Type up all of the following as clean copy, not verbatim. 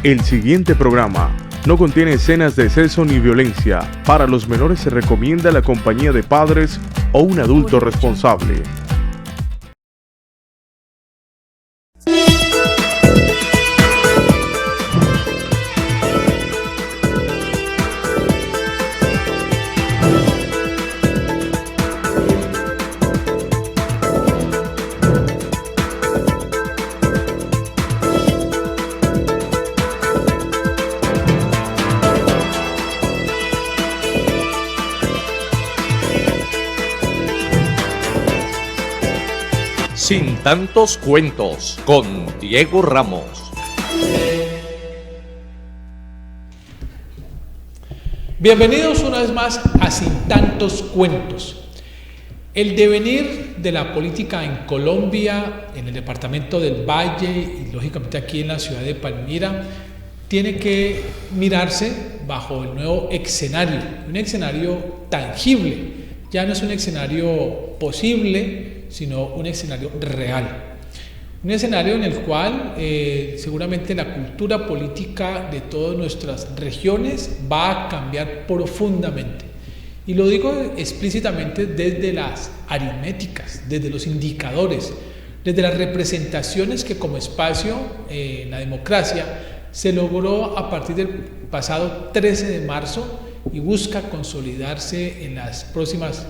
El siguiente programa no contiene escenas de exceso ni violencia. Para los menores se recomienda la compañía de padres o un adulto responsable. Sin tantos cuentos, con Diego Ramos. Bienvenidos una vez más a Sin tantos cuentos. El devenir de la política en Colombia, en el departamento del Valle y lógicamente aquí en la ciudad de Palmira, tiene que mirarse bajo el nuevo escenario, un escenario tangible. Ya no es un escenario posible, sino un escenario real. Un escenario en el cual seguramente la cultura política de todas nuestras regiones va a cambiar profundamente. Y lo digo explícitamente desde las aritméticas, desde los indicadores, desde las representaciones que como espacio en la democracia se logró a partir del pasado 13 de marzo y busca consolidarse en las próximas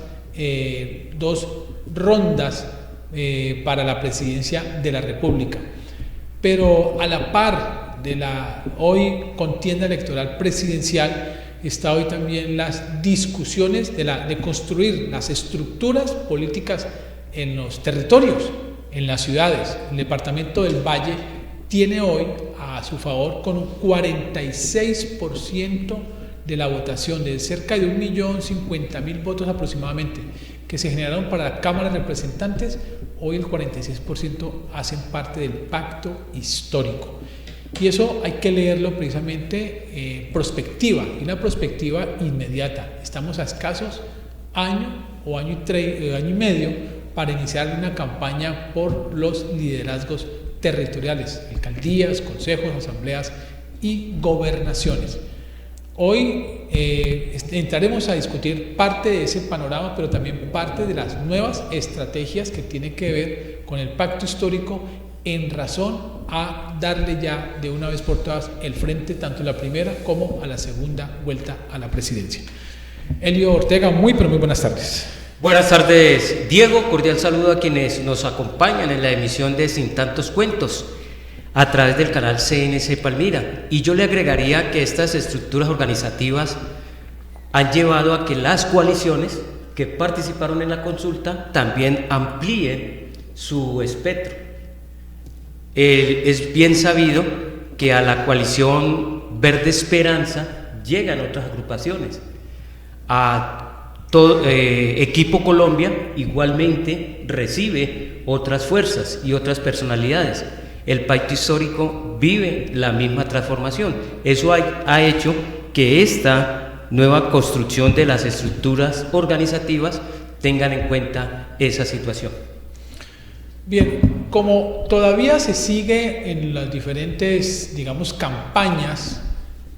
dos rondas para la presidencia de la República. Pero a la par de la hoy contienda electoral presidencial está hoy también las discusiones de construir las estructuras políticas en los territorios, en las ciudades. El departamento del Valle tiene hoy a su favor con un 46% de la votación, de cerca de 1.050.000 votos aproximadamente que se generaron para la Cámara de Representantes. Hoy el 46% hacen parte del pacto histórico. Y eso hay que leerlo precisamente prospectiva, y una perspectiva inmediata. Estamos a escasos año o año y medio para iniciar una campaña por los liderazgos territoriales, alcaldías, consejos, asambleas y gobernaciones. Hoy entraremos a discutir parte de ese panorama, pero también parte de las nuevas estrategias que tienen que ver con el pacto histórico en razón a darle ya de una vez por todas el frente tanto a la primera como a la segunda vuelta a la presidencia. Elio Ortega, muy buenas tardes. Buenas tardes, Diego. Cordial saludo a quienes nos acompañan en la emisión de Sin tantos cuentos a través del canal CNC Palmira. Y yo le agregaría que estas estructuras organizativas han llevado a que las coaliciones que participaron en la consulta también amplíen su espectro. Es bien sabido que a la coalición Verde Esperanza llegan otras agrupaciones. A todo Equipo Colombia igualmente recibe otras fuerzas y otras personalidades. El pacto histórico vive la misma transformación. Eso ha hecho que esta nueva construcción de las estructuras organizativas tengan en cuenta esa situación. Bien, como todavía se sigue en las diferentes, campañas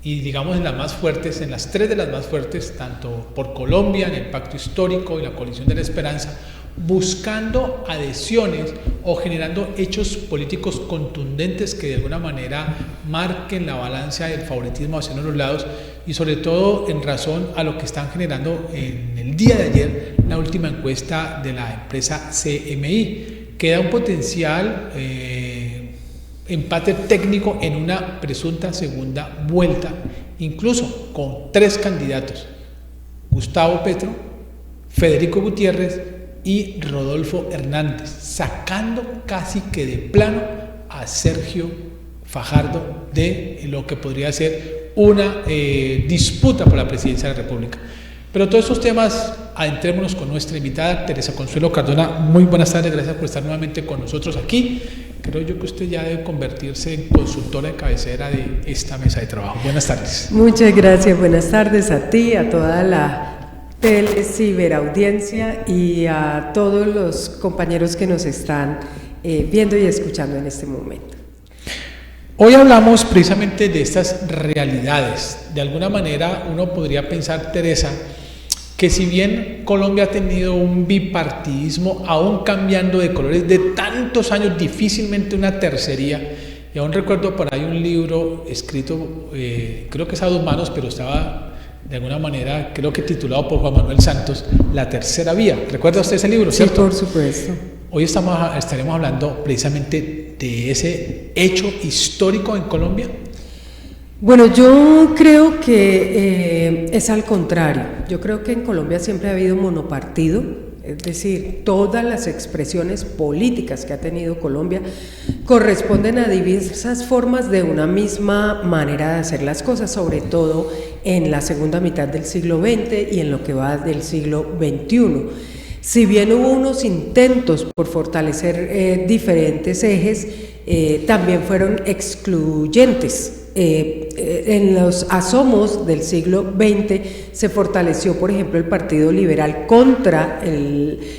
y en las más fuertes, en las tres de las más fuertes, tanto por Colombia, en el Pacto Histórico y la Coalición de la Esperanza, buscando adhesiones o generando hechos políticos contundentes que de alguna manera marquen la balanza del favoritismo hacia uno de los lados y sobre todo en razón a lo que están generando en el día de ayer la última encuesta de la empresa CMI, que da un potencial empate técnico en una presunta segunda vuelta, incluso con 3 candidatos: Gustavo Petro, Federico Gutiérrez y Rodolfo Hernández, sacando casi que de plano a Sergio Fajardo de lo que podría ser una disputa por la presidencia de la República. Pero todos estos temas, adentrémonos con nuestra invitada Teresa Consuelo Cardona. Muy buenas tardes, gracias por estar nuevamente con nosotros aquí. Creo yo que usted ya debe convertirse en consultora de cabecera de esta mesa de trabajo. Buenas tardes. Muchas gracias, buenas tardes a ti, a toda la ciberAudiencia y a todos los compañeros que nos están viendo y escuchando en este momento. Hoy hablamos precisamente de estas realidades. De alguna manera uno podría pensar, Teresa, que si bien Colombia ha tenido un bipartidismo, aún cambiando de colores de tantos años, difícilmente una tercería, y aún recuerdo por ahí un libro escrito, creo que es a dos manos, pero estaba de alguna manera, creo que titulado por Juan Manuel Santos, La Tercera Vía. ¿Recuerda usted ese libro, cierto? Sí, por supuesto. Hoy estaremos hablando precisamente de ese hecho histórico en Colombia. Bueno, yo creo que es al contrario. Yo creo que en Colombia siempre ha habido monopartido, es decir, todas las expresiones políticas que ha tenido Colombia corresponden a diversas formas de una misma manera de hacer las cosas, sobre todo en la segunda mitad del siglo XX y en lo que va del siglo XXI. Si bien hubo unos intentos por fortalecer diferentes ejes, también fueron excluyentes. En los asomos del siglo XX se fortaleció, por ejemplo, el Partido Liberal contra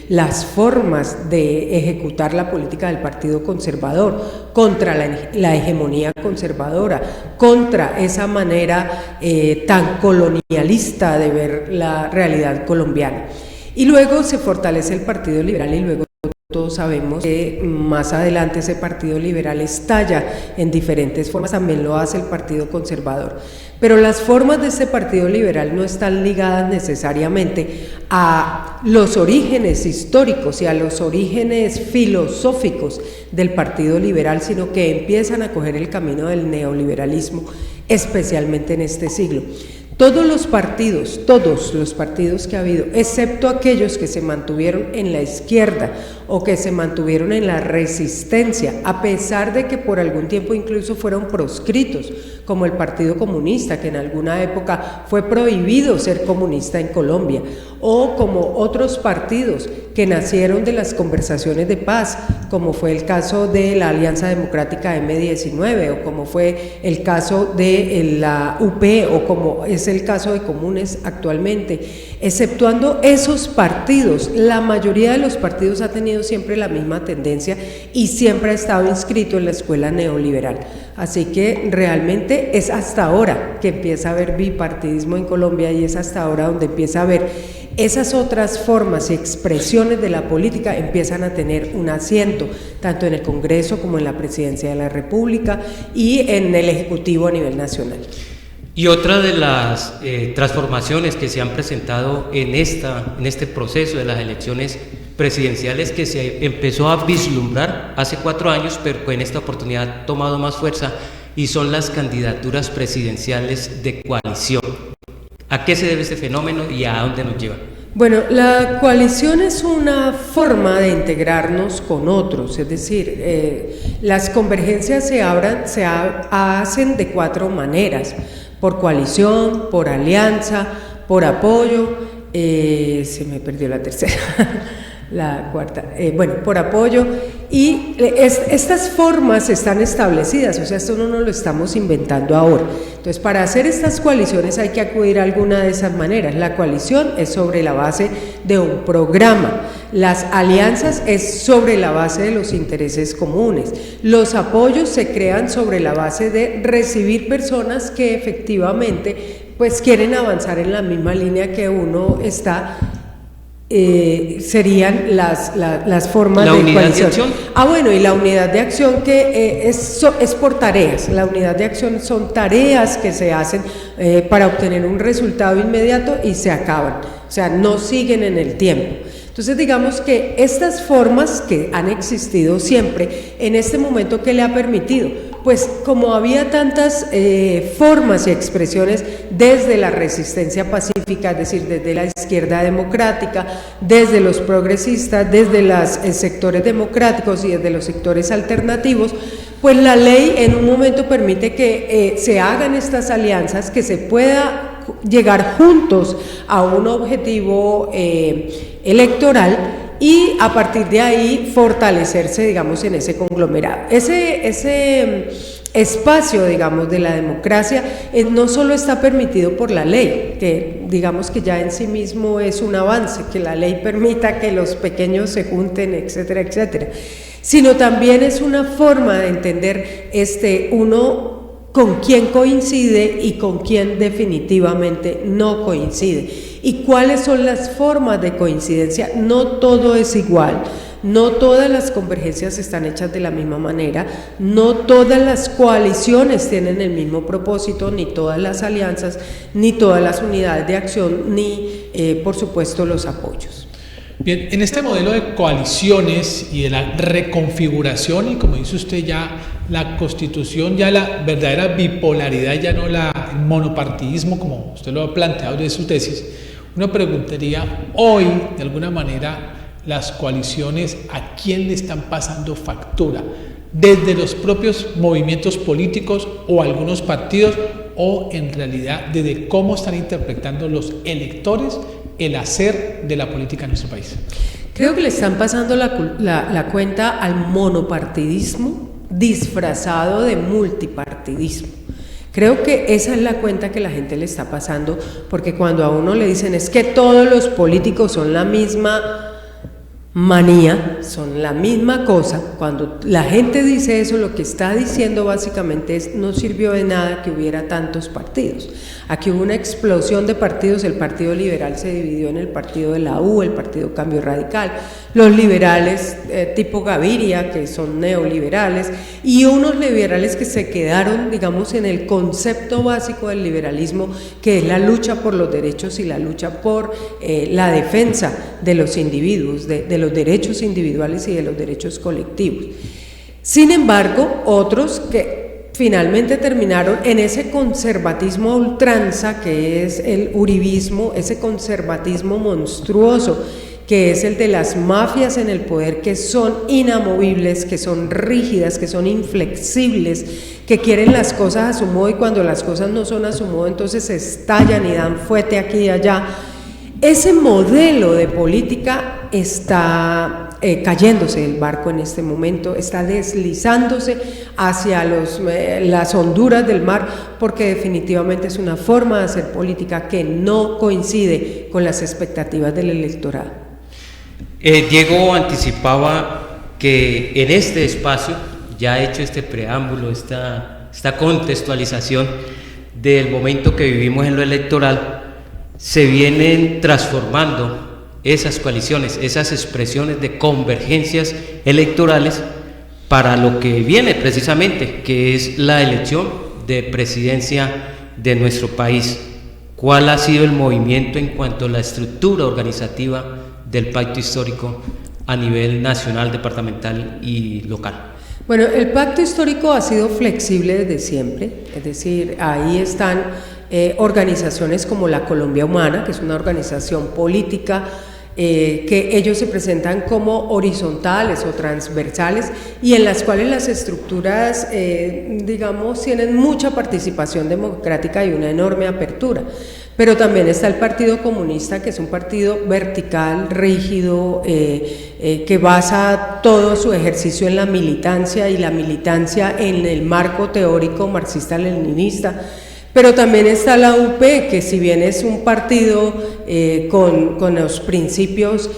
las formas de ejecutar la política del Partido Conservador, contra la hegemonía conservadora, contra esa manera tan colonialista de ver la realidad colombiana. Y luego se fortalece el Partido Liberal y luego todos sabemos que más adelante ese Partido Liberal estalla en diferentes formas, también lo hace el Partido Conservador. Pero las formas de este Partido Liberal no están ligadas necesariamente a los orígenes históricos y a los orígenes filosóficos del Partido Liberal, sino que empiezan a coger el camino del neoliberalismo, especialmente en este siglo. Todos los partidos que ha habido, excepto aquellos que se mantuvieron en la izquierda o que se mantuvieron en la resistencia, a pesar de que por algún tiempo incluso fueron proscritos, como el Partido Comunista, que en alguna época fue prohibido ser comunista en Colombia, o como otros partidos que nacieron de las conversaciones de paz, como fue el caso de la Alianza Democrática M19, o como fue el caso de la UP, o como es el caso de Comunes actualmente. Exceptuando esos partidos, la mayoría de los partidos ha tenido siempre la misma tendencia y siempre ha estado inscrito en la escuela neoliberal. Así que realmente es hasta ahora que empieza a haber bipartidismo en Colombia y es hasta ahora donde empieza a haber esas otras formas y expresiones de la política empiezan a tener un asiento, tanto en el Congreso como en la Presidencia de la República y en el Ejecutivo a nivel nacional. Y otra de las transformaciones que se han presentado en este proceso de las elecciones presidenciales que se empezó a vislumbrar hace 4 años, pero en esta oportunidad ha tomado más fuerza, y son las candidaturas presidenciales de coalición. ¿A qué se debe este fenómeno y a dónde nos lleva? Bueno, la coalición es una forma de integrarnos con otros, es decir, las convergencias se hacen de 4 maneras: por coalición, por alianza, por apoyo, se me perdió la tercera, la cuarta, por apoyo, y estas formas están establecidas, o sea, esto no lo estamos inventando ahora. Entonces, para hacer estas coaliciones hay que acudir a alguna de esas maneras. La coalición es sobre la base de un programa, las alianzas es sobre la base de los intereses comunes, los apoyos se crean sobre la base de recibir personas que efectivamente pues quieren avanzar en la misma línea que uno está. Serían las formas de coalición. ¿La unidad de acción? Y la unidad de acción que es por tareas. La unidad de acción son tareas que se hacen para obtener un resultado inmediato y se acaban, o sea, no siguen en el tiempo. Entonces, digamos que estas formas que han existido siempre, en este momento, ¿qué le ha permitido? Pues como había tantas formas y expresiones desde la resistencia pacífica, es decir, desde la izquierda democrática, desde los progresistas, desde los sectores democráticos y desde los sectores alternativos, pues la ley en un momento permite que se hagan estas alianzas, que se pueda llegar juntos a un objetivo electoral y a partir de ahí fortalecerse, digamos, en ese conglomerado. Ese espacio, digamos, de la democracia no solo está permitido por la ley, que digamos que ya en sí mismo es un avance, que la ley permita que los pequeños se junten, etcétera, etcétera, sino también es una forma de entender uno con quién coincide y con quién definitivamente no coincide, y cuáles son las formas de coincidencia. No todo es igual, no todas las convergencias están hechas de la misma manera, no todas las coaliciones tienen el mismo propósito, ni todas las alianzas, ni todas las unidades de acción, ni por supuesto los apoyos. Bien, en este modelo de coaliciones y de la reconfiguración, y como dice usted, ya la constitución, ya la verdadera bipolaridad, ya no el monopartidismo como usted lo ha planteado de su tesis, uno preguntaría hoy, de alguna manera, las coaliciones, ¿a quién le están pasando factura? ¿Desde los propios movimientos políticos o algunos partidos, o en realidad desde cómo están interpretando los electores el hacer de la política en nuestro país? Creo que le están pasando la cuenta al monopartidismo disfrazado de multipartidismo. Creo que esa es la cuenta que la gente le está pasando, porque cuando a uno le dicen es que todos los políticos son la misma manía, son la misma cosa, cuando la gente dice eso, lo que está diciendo básicamente es: no sirvió de nada que hubiera tantos partidos. Aquí hubo una explosión de partidos, el Partido Liberal se dividió en el Partido de la U, el Partido Cambio Radical, los liberales tipo Gaviria, que son neoliberales, y unos liberales que se quedaron, digamos, en el concepto básico del liberalismo, que es la lucha por los derechos y la lucha por la defensa de los individuos, de los derechos individuales y de los derechos colectivos. Sin embargo, otros que finalmente terminaron en ese conservatismo a ultranza que es el uribismo, ese conservatismo monstruoso que es el de las mafias en el poder, que son inamovibles, que son rígidas, que son inflexibles, que quieren las cosas a su modo, y cuando las cosas no son a su modo entonces se estallan y dan fuete aquí y allá. Ese modelo de política está cayéndose el barco en este momento, está deslizándose hacia las honduras del mar, porque definitivamente es una forma de hacer política que no coincide con las expectativas del electorado. Diego anticipaba que en este espacio, ya hecho este preámbulo, esta contextualización del momento que vivimos en lo electoral, se vienen transformando esas coaliciones, esas expresiones de convergencias electorales para lo que viene precisamente, que es la elección de presidencia de nuestro país. ¿Cuál ha sido el movimiento en cuanto a la estructura organizativa del pacto histórico a nivel nacional, departamental y local? Bueno, el pacto histórico ha sido flexible desde siempre, es decir, ahí están organizaciones como la Colombia Humana, que es una organización política que ellos se presentan como horizontales o transversales, y en las cuales las estructuras, digamos, tienen mucha participación democrática y una enorme apertura. Pero también está el Partido Comunista, que es un partido vertical, rígido, que basa todo su ejercicio en la militancia, y la militancia en el marco teórico marxista-leninista. Pero también está la UP, que si bien es un partido con los principios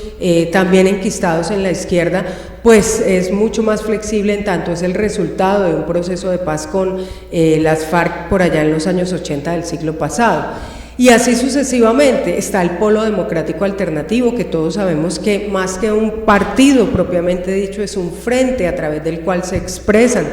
también enquistados en la izquierda, pues es mucho más flexible, en tanto es el resultado de un proceso de paz con las FARC por allá en los años 80 del siglo pasado. Y así sucesivamente. Está el Polo Democrático Alternativo, que todos sabemos que más que un partido propiamente dicho, es un frente a través del cual se expresan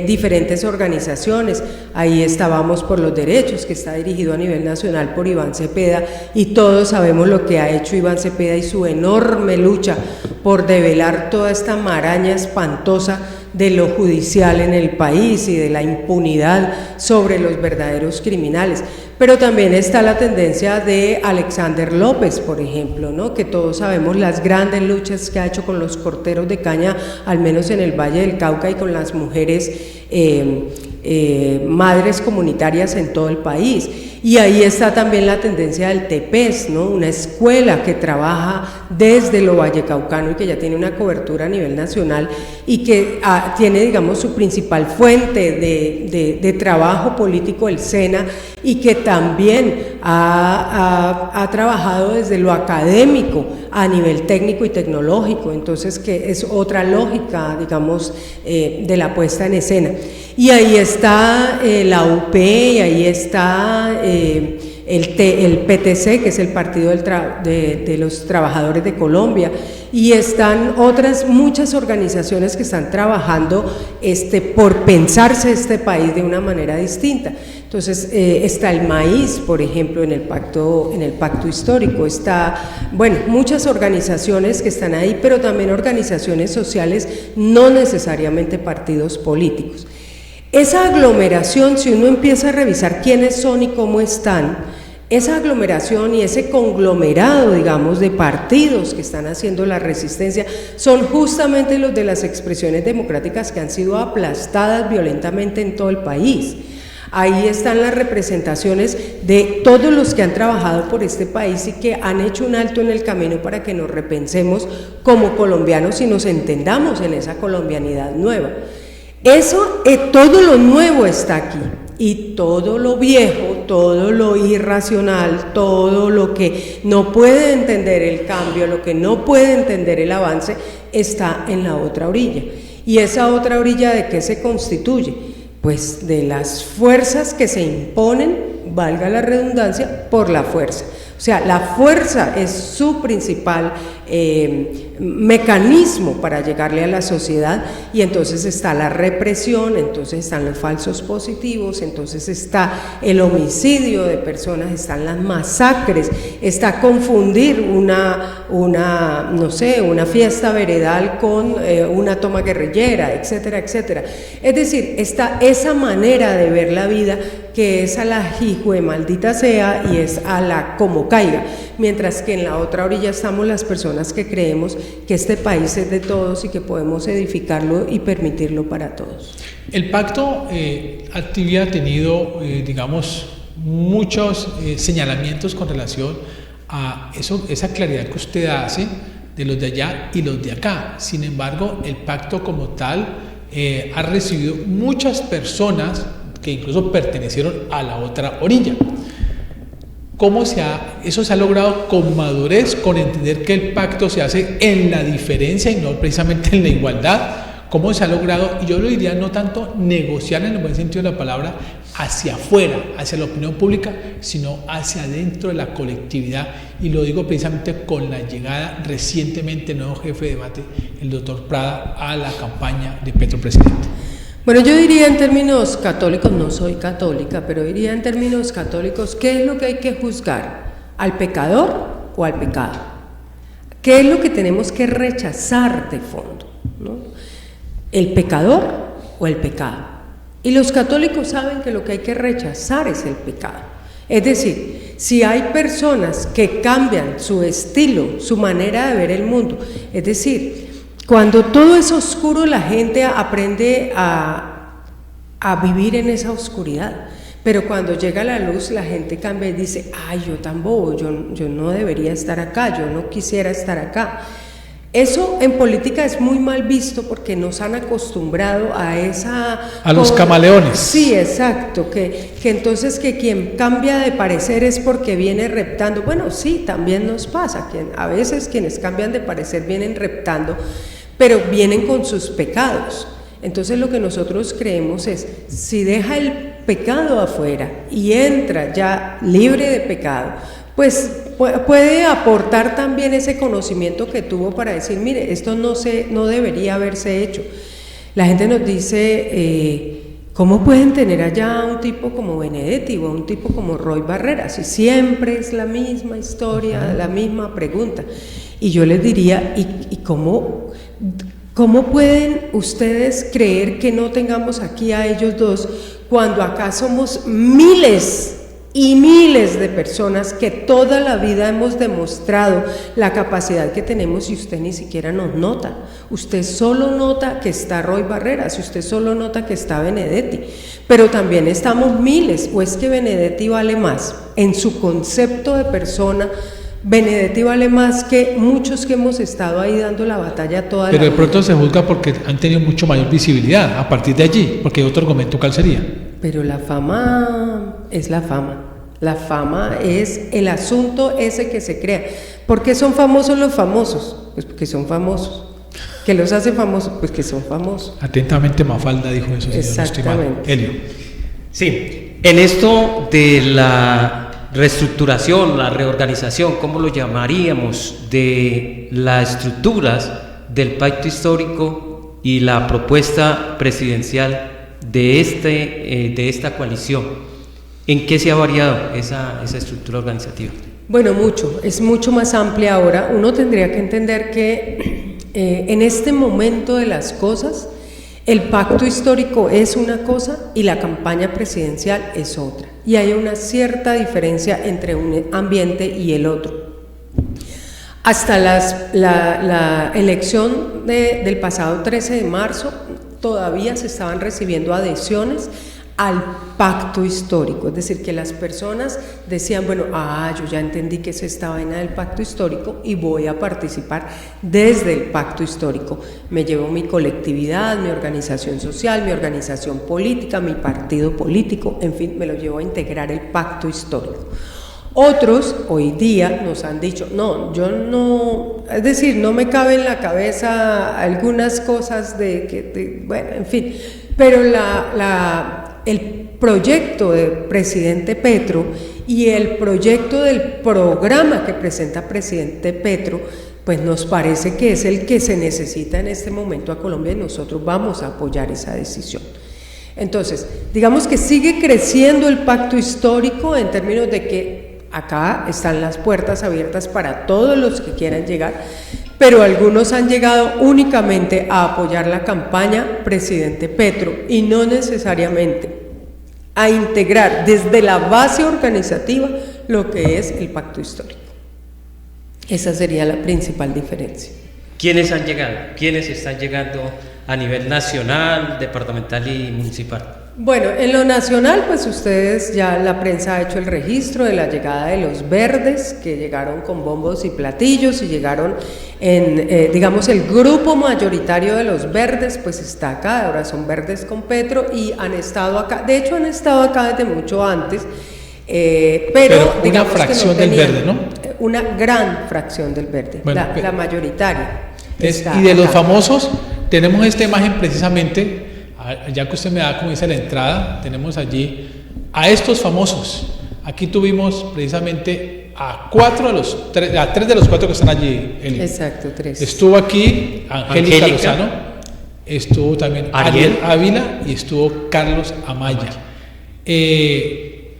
diferentes organizaciones. Ahí está Vamos por los Derechos, que está dirigido a nivel nacional por Iván Cepeda, y todos sabemos lo que ha hecho Iván Cepeda y su enorme lucha por develar toda esta maraña espantosa de lo judicial en el país y de la impunidad sobre los verdaderos criminales. Pero también está la tendencia de Alexander López, por ejemplo, ¿no? Que todos sabemos las grandes luchas que ha hecho con los corteros de caña, al menos en el Valle del Cauca, y con las mujeres madres comunitarias en todo el país. Y ahí está también la tendencia del TEPES, ¿no? Una escuela que trabaja desde lo vallecaucano y que ya tiene una cobertura a nivel nacional y que tiene, digamos, su principal fuente de trabajo político, el SENA, y que también ha trabajado desde lo académico a nivel técnico y tecnológico, entonces que es otra lógica, digamos, de la puesta en escena. Y ahí está la UP, y ahí está el PTC, que es el Partido de los Trabajadores de Colombia, y están otras muchas organizaciones que están trabajando por pensarse este país de una manera distinta. Entonces está el maíz, por ejemplo, en el pacto histórico, está, bueno, muchas organizaciones que están ahí, pero también organizaciones sociales, no necesariamente partidos políticos. Esa aglomeración, si uno empieza a revisar quiénes son y cómo están, esa aglomeración y ese conglomerado, digamos, de partidos que están haciendo la resistencia, son justamente los de las expresiones democráticas que han sido aplastadas violentamente en todo el país. Ahí están las representaciones de todos los que han trabajado por este país y que han hecho un alto en el camino para que nos repensemos como colombianos y nos entendamos en esa colombianidad nueva. Eso, todo lo nuevo está aquí, y todo lo viejo, todo lo irracional, todo lo que no puede entender el cambio, lo que no puede entender el avance, está en la otra orilla. ¿Y esa otra orilla de qué se constituye? Pues de las fuerzas que se imponen, valga la redundancia, por la fuerza. O sea, la fuerza es su principal mecanismo para llegarle a la sociedad, y entonces está la represión, entonces están los falsos positivos, entonces está el homicidio de personas, están las masacres, está confundir una fiesta veredal con una toma guerrillera, etcétera, etcétera. Es decir, está esa manera de ver la vida que es a la hijue maldita sea y es a la como caiga, mientras que en la otra orilla estamos las personas que creemos que este país es de todos y que podemos edificarlo y permitirlo para todos. El pacto había tenido, digamos, muchos señalamientos con relación a esa claridad que usted hace de los de allá y los de acá. Sin embargo, el pacto como tal ha recibido muchas personas que incluso pertenecieron a la otra orilla. ¿Cómo eso se ha logrado con madurez, con entender que el pacto se hace en la diferencia y no precisamente en la igualdad? ¿Cómo se ha logrado? Y yo lo diría, no tanto negociar en el buen sentido de la palabra hacia afuera, hacia la opinión pública, sino hacia adentro de la colectividad. Y lo digo precisamente con la llegada recientemente del nuevo jefe de debate, el doctor Prada, a la campaña de Petro Presidente. Bueno, yo diría en términos católicos, no soy católica, pero diría en términos católicos, ¿qué es lo que hay que juzgar? ¿Al pecador o al pecado? ¿Qué es lo que tenemos que rechazar de fondo, ¿no? ¿El pecador o el pecado? Y los católicos saben que lo que hay que rechazar es el pecado. Es decir, si hay personas que cambian su estilo, su manera de ver el mundo, es decir, cuando todo es oscuro, la gente aprende a vivir en esa oscuridad, pero cuando llega la luz, la gente cambia y dice, ay, yo tan bobo, yo no debería estar acá, yo no quisiera estar acá. Eso en política es muy mal visto porque nos han acostumbrado a los camaleones. Sí, exacto, que entonces que quien cambia de parecer es porque viene reptando. Bueno, sí, también nos pasa, a veces quienes cambian de parecer vienen reptando, pero vienen con sus pecados. Entonces lo que nosotros creemos es, si deja el pecado afuera y entra ya libre de pecado, pues puede aportar también ese conocimiento que tuvo para decir, mire, esto no debería haberse hecho. La gente nos dice, ¿cómo pueden tener allá a un tipo como Benedetti o a un tipo como Roy Barrera? Si siempre es la misma historia, la misma pregunta. Y yo les diría, ¿y cómo pueden ustedes creer que no tengamos aquí a ellos dos cuando acá somos miles y miles de personas que toda la vida hemos demostrado la capacidad que tenemos y usted ni siquiera nos nota. Usted solo nota que está Roy Barreras, usted solo nota que está Benedetti, pero también estamos miles, o es que Benedetti vale más en su concepto de persona. Benedetti vale más que muchos que hemos estado ahí dando la batalla toda la vida. Pero de pronto se juzga porque han tenido mucho mayor visibilidad a partir de allí, porque otro argumento, ¿cuál sería? Pero la fama es la fama. La fama es el asunto ese que se crea. ¿Por qué son famosos los famosos? Pues porque son famosos. ¿Qué los hace famosos? Pues que son famosos. Atentamente Mafalda dijo eso, señor. Exactamente. Helio. Sí, en esto de la reestructuración, la reorganización, ¿cómo lo llamaríamos?, de las estructuras del pacto histórico y la propuesta presidencial de esta coalición, ¿en qué se ha variado esa estructura organizativa? Bueno, mucho, es mucho más amplia ahora. Uno tendría que entender que en este momento de las cosas, el pacto histórico es una cosa y la campaña presidencial es otra. Y hay una cierta diferencia entre un ambiente y el otro. Hasta la elección del pasado 13 de marzo, todavía se estaban recibiendo adhesiones al pacto histórico, es decir, que las personas decían, bueno, yo ya entendí que es esta vaina del pacto histórico y voy a participar desde el pacto histórico. Me llevo mi colectividad, mi organización social, mi organización política, mi partido político, en fin, me lo llevo a integrar el pacto histórico. Otros hoy día nos han dicho, no, yo no, es decir, no me cabe en la cabeza algunas cosas bueno, en fin, pero el proyecto del presidente Petro y el proyecto del programa que presenta presidente Petro, pues nos parece que es el que se necesita en este momento a Colombia y nosotros vamos a apoyar esa decisión. Entonces, digamos que sigue creciendo el pacto histórico en términos de que acá están las puertas abiertas para todos los que quieran llegar, pero algunos han llegado únicamente a apoyar la campaña presidente Petro y no necesariamente a integrar desde la base organizativa lo que es el pacto histórico. Esa sería la principal diferencia. ¿Quiénes han llegado? ¿Quiénes están llegando a nivel nacional, departamental y municipal? Bueno, en lo nacional, pues ustedes ya, la prensa ha hecho el registro de la llegada de los verdes, que llegaron con bombos y platillos y llegaron digamos, el grupo mayoritario de los verdes, pues está acá, ahora son verdes con Petro y han estado acá, de hecho han estado acá desde mucho antes, pero una fracción del verde, ¿no? Una gran fracción del verde, bueno, la mayoritaria. Y de los famosos, tenemos esta imagen precisamente. Ya que usted me da, como dice la entrada, tenemos allí a estos famosos. Aquí tuvimos precisamente a 3 de los 4 que están allí. Exacto, 3. Estuvo aquí Angélica Lozano, estuvo también Ariel Ávila y estuvo Carlos Amaya.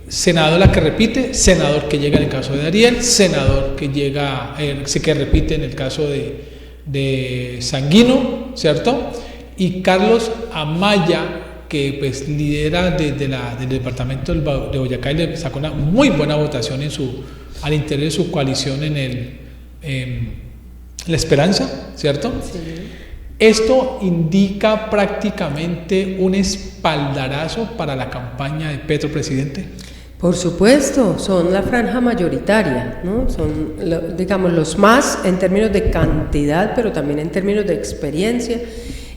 Senador la que repite, senador que llega en el caso de Ariel, senador que llega, que repite en el caso de Sanguino, ¿cierto? Y Carlos Amaya, que pues lidera desde del departamento de Boyacá y le sacó una muy buena votación al interior de su coalición en La Esperanza, ¿cierto? Sí. Esto indica prácticamente un espaldarazo para la campaña de Petro presidente. Por supuesto, son la franja mayoritaria, ¿no? Son, digamos, los más en términos de cantidad, pero también en términos de experiencia.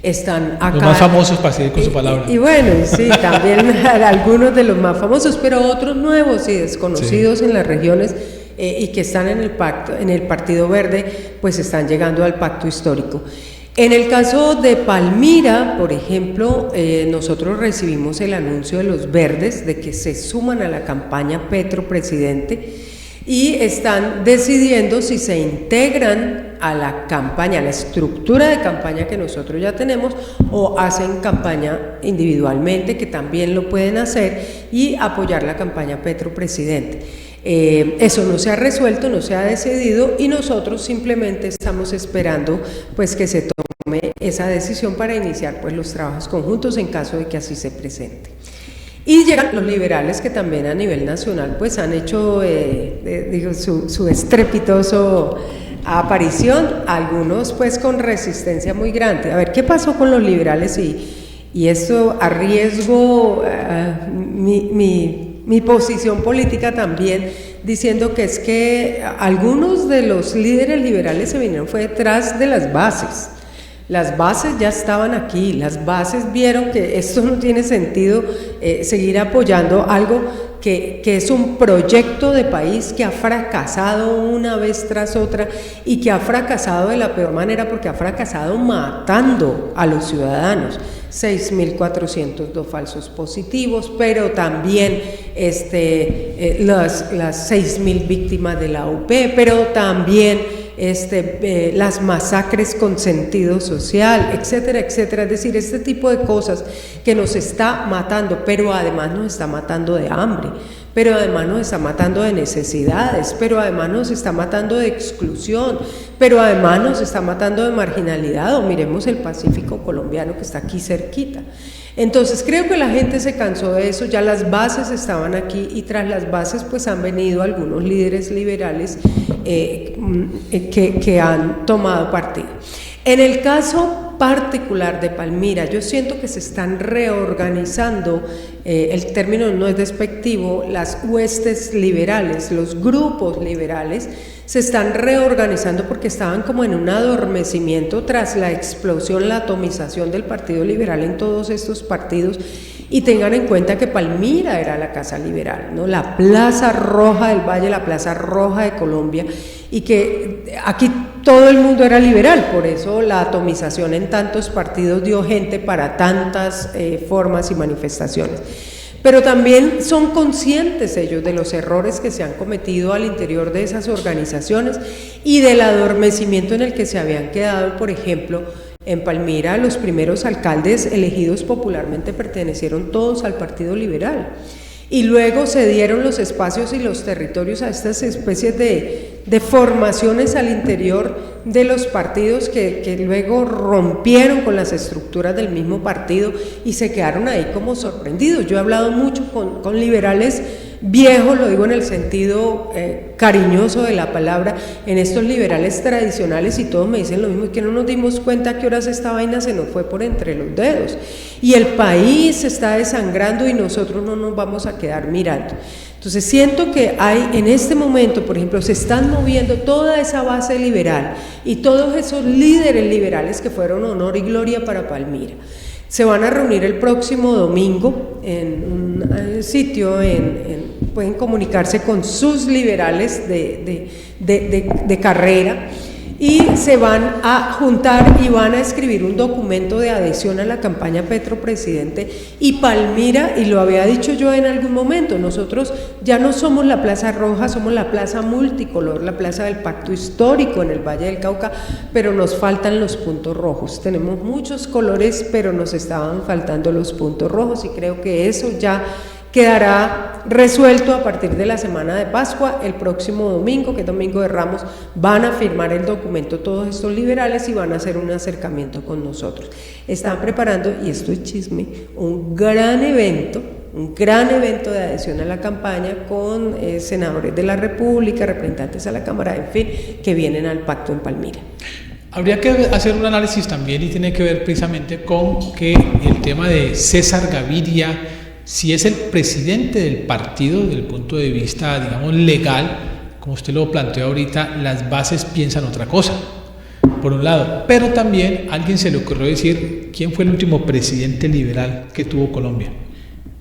Están acá. Los más famosos, para seguir con su palabra. Y bueno, sí, también algunos de los más famosos, pero otros nuevos y desconocidos en las regiones y que están en el Partido Verde, pues están llegando al pacto histórico. En el caso de Palmira, por ejemplo, nosotros recibimos el anuncio de los verdes de que se suman a la campaña Petro presidente y están decidiendo si se integran a la campaña, a la estructura de campaña que nosotros ya tenemos, o hacen campaña individualmente, que también lo pueden hacer, y apoyar la campaña Petro presidente. Eso no se ha resuelto, no se ha decidido, y nosotros simplemente estamos esperando pues que se tome esa decisión para iniciar pues los trabajos conjuntos en caso de que así se presente. Y llegan los liberales que también a nivel nacional pues han hecho su estrepitoso aparición, algunos pues con resistencia muy grande. A ver, ¿qué pasó con los liberales? Y esto arriesgo mi posición política también, diciendo que es que algunos de los líderes liberales se vinieron fue detrás de las bases. Las bases ya estaban aquí, las bases vieron que esto no tiene sentido seguir apoyando algo que es un proyecto de país que ha fracasado una vez tras otra y que ha fracasado de la peor manera porque ha fracasado matando a los ciudadanos. 6.402 falsos positivos, pero también las 6.000 víctimas de la UP, pero también las masacres con sentido social, etcétera, etcétera. Es decir, este tipo de cosas que nos está matando, pero además nos está matando de hambre, pero además nos está matando de necesidades, pero además nos está matando de exclusión, pero además nos está matando de marginalidad. O miremos el Pacífico colombiano que está aquí cerquita. Entonces creo que la gente se cansó de eso, ya las bases estaban aquí y tras las bases pues han venido algunos líderes liberales que han tomado partido. En el caso particular de Palmira, yo siento que se están reorganizando, el término no es despectivo, las huestes liberales, los grupos liberales se están reorganizando porque estaban como en un adormecimiento tras la explosión, la atomización del Partido Liberal en todos estos partidos. Y tengan en cuenta que Palmira era la casa liberal, ¿no? La Plaza Roja del Valle, la Plaza Roja de Colombia, y que aquí todo el mundo era liberal, por eso la atomización en tantos partidos dio gente para tantas formas y manifestaciones. Pero también son conscientes ellos de los errores que se han cometido al interior de esas organizaciones y del adormecimiento en el que se habían quedado. Por ejemplo, en Palmira los primeros alcaldes elegidos popularmente pertenecieron todos al Partido Liberal y luego se dieron los espacios y los territorios a estas especies de formaciones al interior de los partidos que luego rompieron con las estructuras del mismo partido y se quedaron ahí como sorprendidos. Yo he hablado mucho con liberales viejos, lo digo en el sentido cariñoso de la palabra, en estos liberales tradicionales, y todos me dicen lo mismo, que no nos dimos cuenta a qué horas esta vaina se nos fue por entre los dedos y el país se está desangrando y nosotros no nos vamos a quedar mirando. Entonces siento que hay en este momento, por ejemplo, se están moviendo toda esa base liberal y todos esos líderes liberales que fueron honor y gloria para Palmira. Se van a reunir el próximo domingo en un sitio, pueden comunicarse con sus liberales de carrera y se van a juntar y van a escribir un documento de adhesión a la campaña Petro Presidente. Y Palmira, y lo había dicho yo en algún momento, nosotros ya no somos la Plaza Roja, somos la Plaza Multicolor, la Plaza del Pacto Histórico en el Valle del Cauca, pero nos faltan los puntos rojos. Tenemos muchos colores, pero nos estaban faltando los puntos rojos y creo que eso ya quedará resuelto a partir de la semana de Pascua. El próximo domingo, que es Domingo de Ramos, van a firmar el documento todos estos liberales y van a hacer un acercamiento con nosotros. Están preparando, y esto es chisme, un gran evento de adhesión a la campaña con senadores de la República, representantes a la Cámara, en fin, que vienen al pacto en Palmira. Habría que hacer un análisis también y tiene que ver precisamente con que el tema de César Gaviria, si es el presidente del partido desde el punto de vista, digamos, legal, como usted lo planteó ahorita, las bases piensan otra cosa, por un lado, pero también a alguien se le ocurrió decir quién fue el último presidente liberal que tuvo Colombia.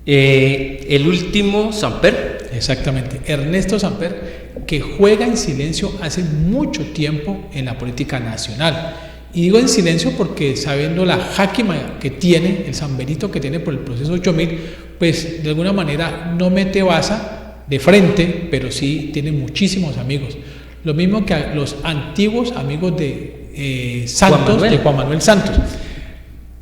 El último, Samper. Exactamente, Ernesto Samper, que juega en silencio hace mucho tiempo en la política nacional. Y digo en silencio porque sabiendo la jáquima que tiene, el samberito que tiene por el proceso 8000, pues de alguna manera no mete baza de frente, pero sí tiene muchísimos amigos. Lo mismo que a los antiguos amigos de Santos, de Juan Manuel Santos.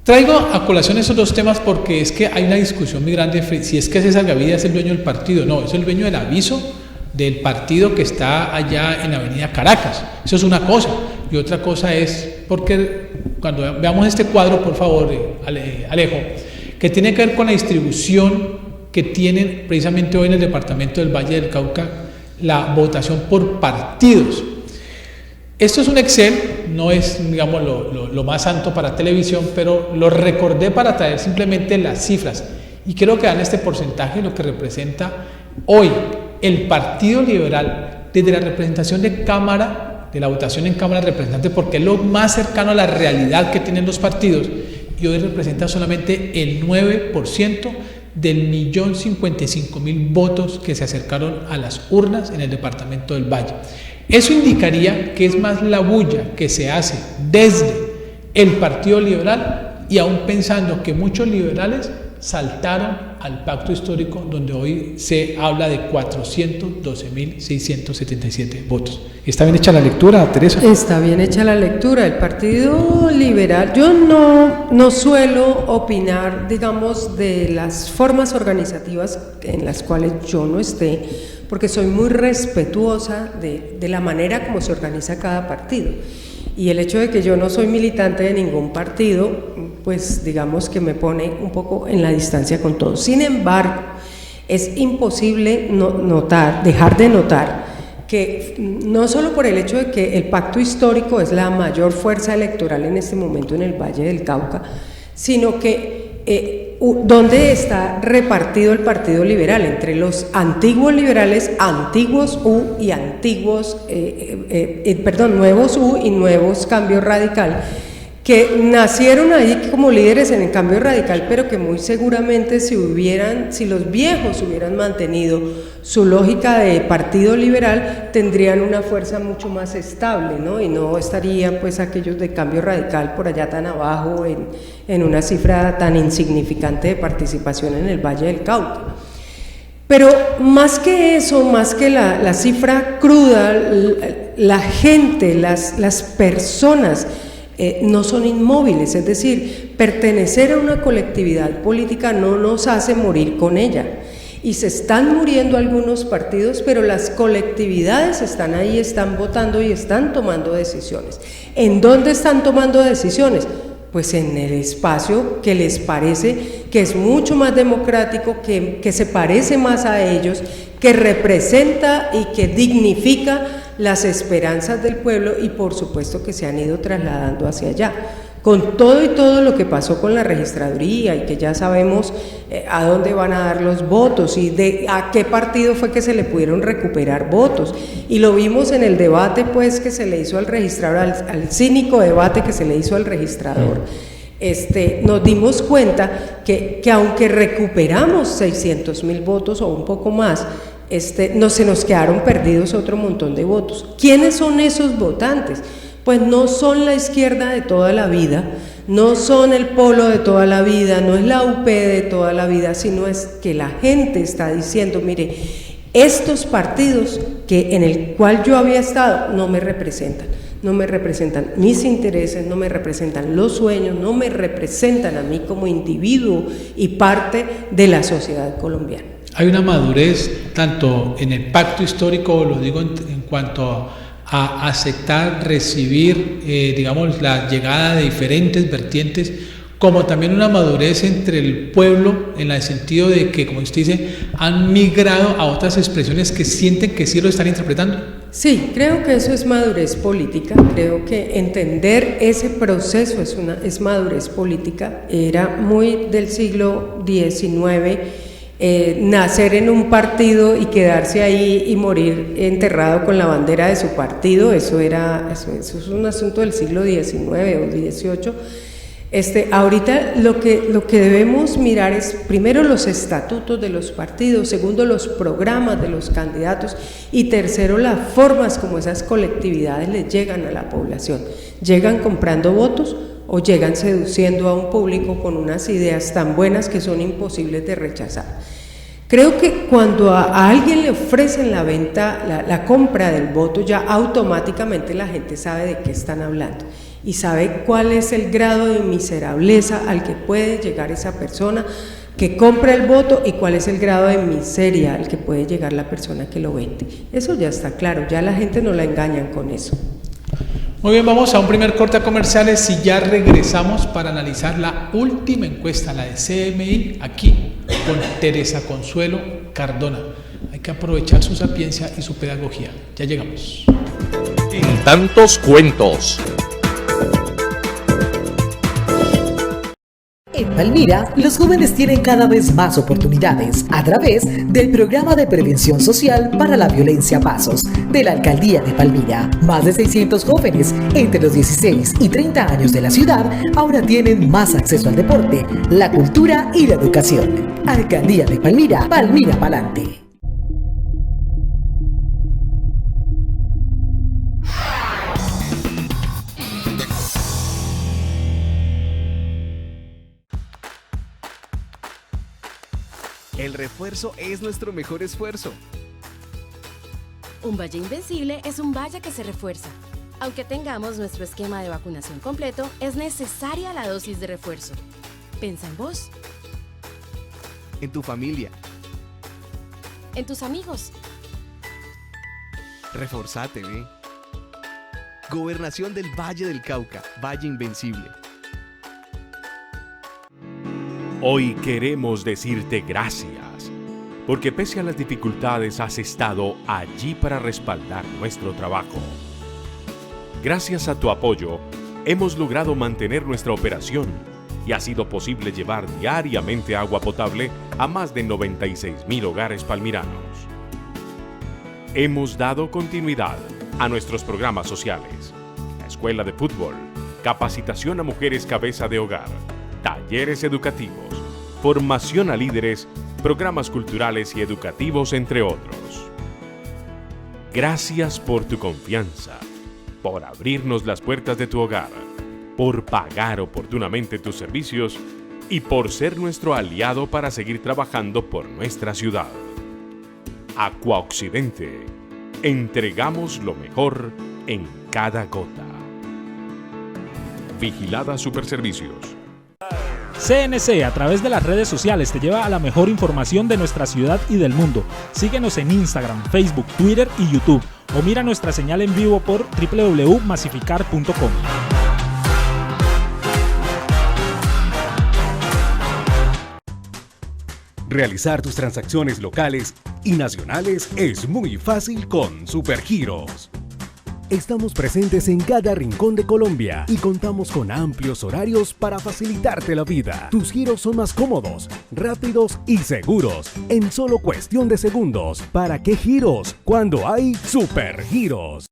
Traigo a colación esos dos temas porque es que hay una discusión muy grande si es que César Gaviria es el dueño del partido. No, es el dueño del aviso del partido que está allá en la avenida Caracas. Eso es una cosa. Y otra cosa es, porque cuando veamos este cuadro, por favor, Alejo, que tiene que ver con la distribución que tienen precisamente hoy en el departamento del Valle del Cauca la votación por partidos. Esto es un Excel, no es, digamos, lo más santo para televisión, pero lo recordé para traer simplemente las cifras. Y creo que dan este porcentaje, lo que representa hoy el Partido Liberal desde la representación de Cámara, de la votación en Cámara de Representantes, porque es lo más cercano a la realidad que tienen los partidos, y hoy representa solamente el 9% del 1.055.000 votos que se acercaron a las urnas en el departamento del Valle. Eso indicaría que es más la bulla que se hace desde el Partido Liberal, y aún pensando que muchos liberales saltaron al pacto histórico, donde hoy se habla de 412.677 votos. ¿Está bien hecha la lectura, Teresa? Está bien hecha la lectura. El Partido Liberal, yo no suelo opinar, digamos, de las formas organizativas en las cuales yo no esté, porque soy muy respetuosa de la manera como se organiza cada partido. Y el hecho de que yo no soy militante de ningún partido, pues digamos que me pone un poco en la distancia con todos. Sin embargo, es imposible dejar de notar que no solo por el hecho de que el pacto histórico es la mayor fuerza electoral en este momento en el Valle del Cauca, sino que ¿dónde está repartido el Partido Liberal? Entre los antiguos liberales, antiguos U y antiguos, nuevos U y nuevos Cambio Radical, que nacieron ahí como líderes en el Cambio Radical, pero que muy seguramente si los viejos hubieran mantenido su lógica de Partido Liberal, tendrían una fuerza mucho más estable, ¿no? Y no estarían pues aquellos de Cambio Radical por allá tan abajo en una cifra tan insignificante de participación en el Valle del Cauca. Pero más que eso, más que la cifra cruda, la gente, las personas no son inmóviles, es decir, pertenecer a una colectividad política no nos hace morir con ella. Y se están muriendo algunos partidos, pero las colectividades están ahí, están votando y están tomando decisiones. ¿En dónde están tomando decisiones? Pues en el espacio que les parece que es mucho más democrático, que se parece más a ellos, que representa y que dignifica las esperanzas del pueblo, y por supuesto que se han ido trasladando hacia allá. Con todo y todo lo que pasó con la registraduría, y que ya sabemos a dónde van a dar los votos y a qué partido fue que se le pudieron recuperar votos, y lo vimos en el debate pues que se le hizo al registrador, al cínico debate que se le hizo al registrador. Nos dimos cuenta que aunque recuperamos 600.000 votos o un poco más, se nos quedaron perdidos otro montón de votos. ¿Quiénes son esos votantes? Pues no son la izquierda de toda la vida, no son el polo de toda la vida, no es la UP de toda la vida, sino es que la gente está diciendo, mire, estos partidos en el cual yo había estado no me representan mis intereses, no me representan los sueños, no me representan a mí como individuo y parte de la sociedad colombiana. Hay una madurez tanto en el pacto histórico, lo digo en cuanto a aceptar, recibir, digamos, la llegada de diferentes vertientes, como también una madurez entre el pueblo, en el sentido de que, como usted dice, han migrado a otras expresiones que sienten que sí lo están interpretando. Sí, creo que eso es madurez política, creo que entender ese proceso es madurez política. Era muy del siglo XIX, nacer en un partido y quedarse ahí y morir enterrado con la bandera de su partido, eso es un asunto del siglo XIX o XVIII. Ahorita lo que debemos mirar es primero los estatutos de los partidos, segundo los programas de los candidatos y tercero las formas como esas colectividades les llegan a la población. ¿Llegan comprando votos o llegan seduciendo a un público con unas ideas tan buenas que son imposibles de rechazar? Creo que cuando a alguien le ofrecen la venta, la compra del voto, ya automáticamente la gente sabe de qué están hablando y sabe cuál es el grado de miserableza al que puede llegar esa persona que compra el voto y cuál es el grado de miseria al que puede llegar la persona que lo vende. Eso ya está claro, ya la gente no la engañan con eso. Muy bien, vamos a un primer corte a comerciales y ya regresamos para analizar la última encuesta, la de CMI, aquí con Teresa Consuelo Cardona. Hay que aprovechar su sapiencia y su pedagogía. Ya llegamos. Sin tantos cuentos. En Palmira, los jóvenes tienen cada vez más oportunidades a través del Programa de Prevención Social para la Violencia Pasos de la Alcaldía de Palmira. Más de 600 jóvenes entre los 16 y 30 años de la ciudad ahora tienen más acceso al deporte, la cultura y la educación. Alcaldía de Palmira, Palmira pa'lante. El refuerzo es nuestro mejor esfuerzo. Un valle invencible es un valle que se refuerza. Aunque tengamos nuestro esquema de vacunación completo, es necesaria la dosis de refuerzo. Pensa en vos. En tu familia. En tus amigos. Reforzate, ve. Gobernación del Valle del Cauca, Valle Invencible. Hoy queremos decirte gracias, porque pese a las dificultades has estado allí para respaldar nuestro trabajo. Gracias a tu apoyo, hemos logrado mantener nuestra operación y ha sido posible llevar diariamente agua potable a más de 96,000 hogares palmiranos. Hemos dado continuidad a nuestros programas sociales, la escuela de fútbol, capacitación a mujeres cabeza de hogar, talleres educativos, formación a líderes, programas culturales y educativos, entre otros. Gracias por tu confianza, por abrirnos las puertas de tu hogar, por pagar oportunamente tus servicios y por ser nuestro aliado para seguir trabajando por nuestra ciudad. Aqua Occidente, entregamos lo mejor en cada gota. Vigilada Superservicios. CNC, a través de las redes sociales, te lleva a la mejor información de nuestra ciudad y del mundo. Síguenos en Instagram, Facebook, Twitter y YouTube, o mira nuestra señal en vivo por www.masificar.com. Realizar tus transacciones locales y nacionales es muy fácil con Supergiros. Estamos presentes en cada rincón de Colombia y contamos con amplios horarios para facilitarte la vida. Tus giros son más cómodos, rápidos y seguros, en solo cuestión de segundos. ¿Para qué giros? Cuando hay Supergiros.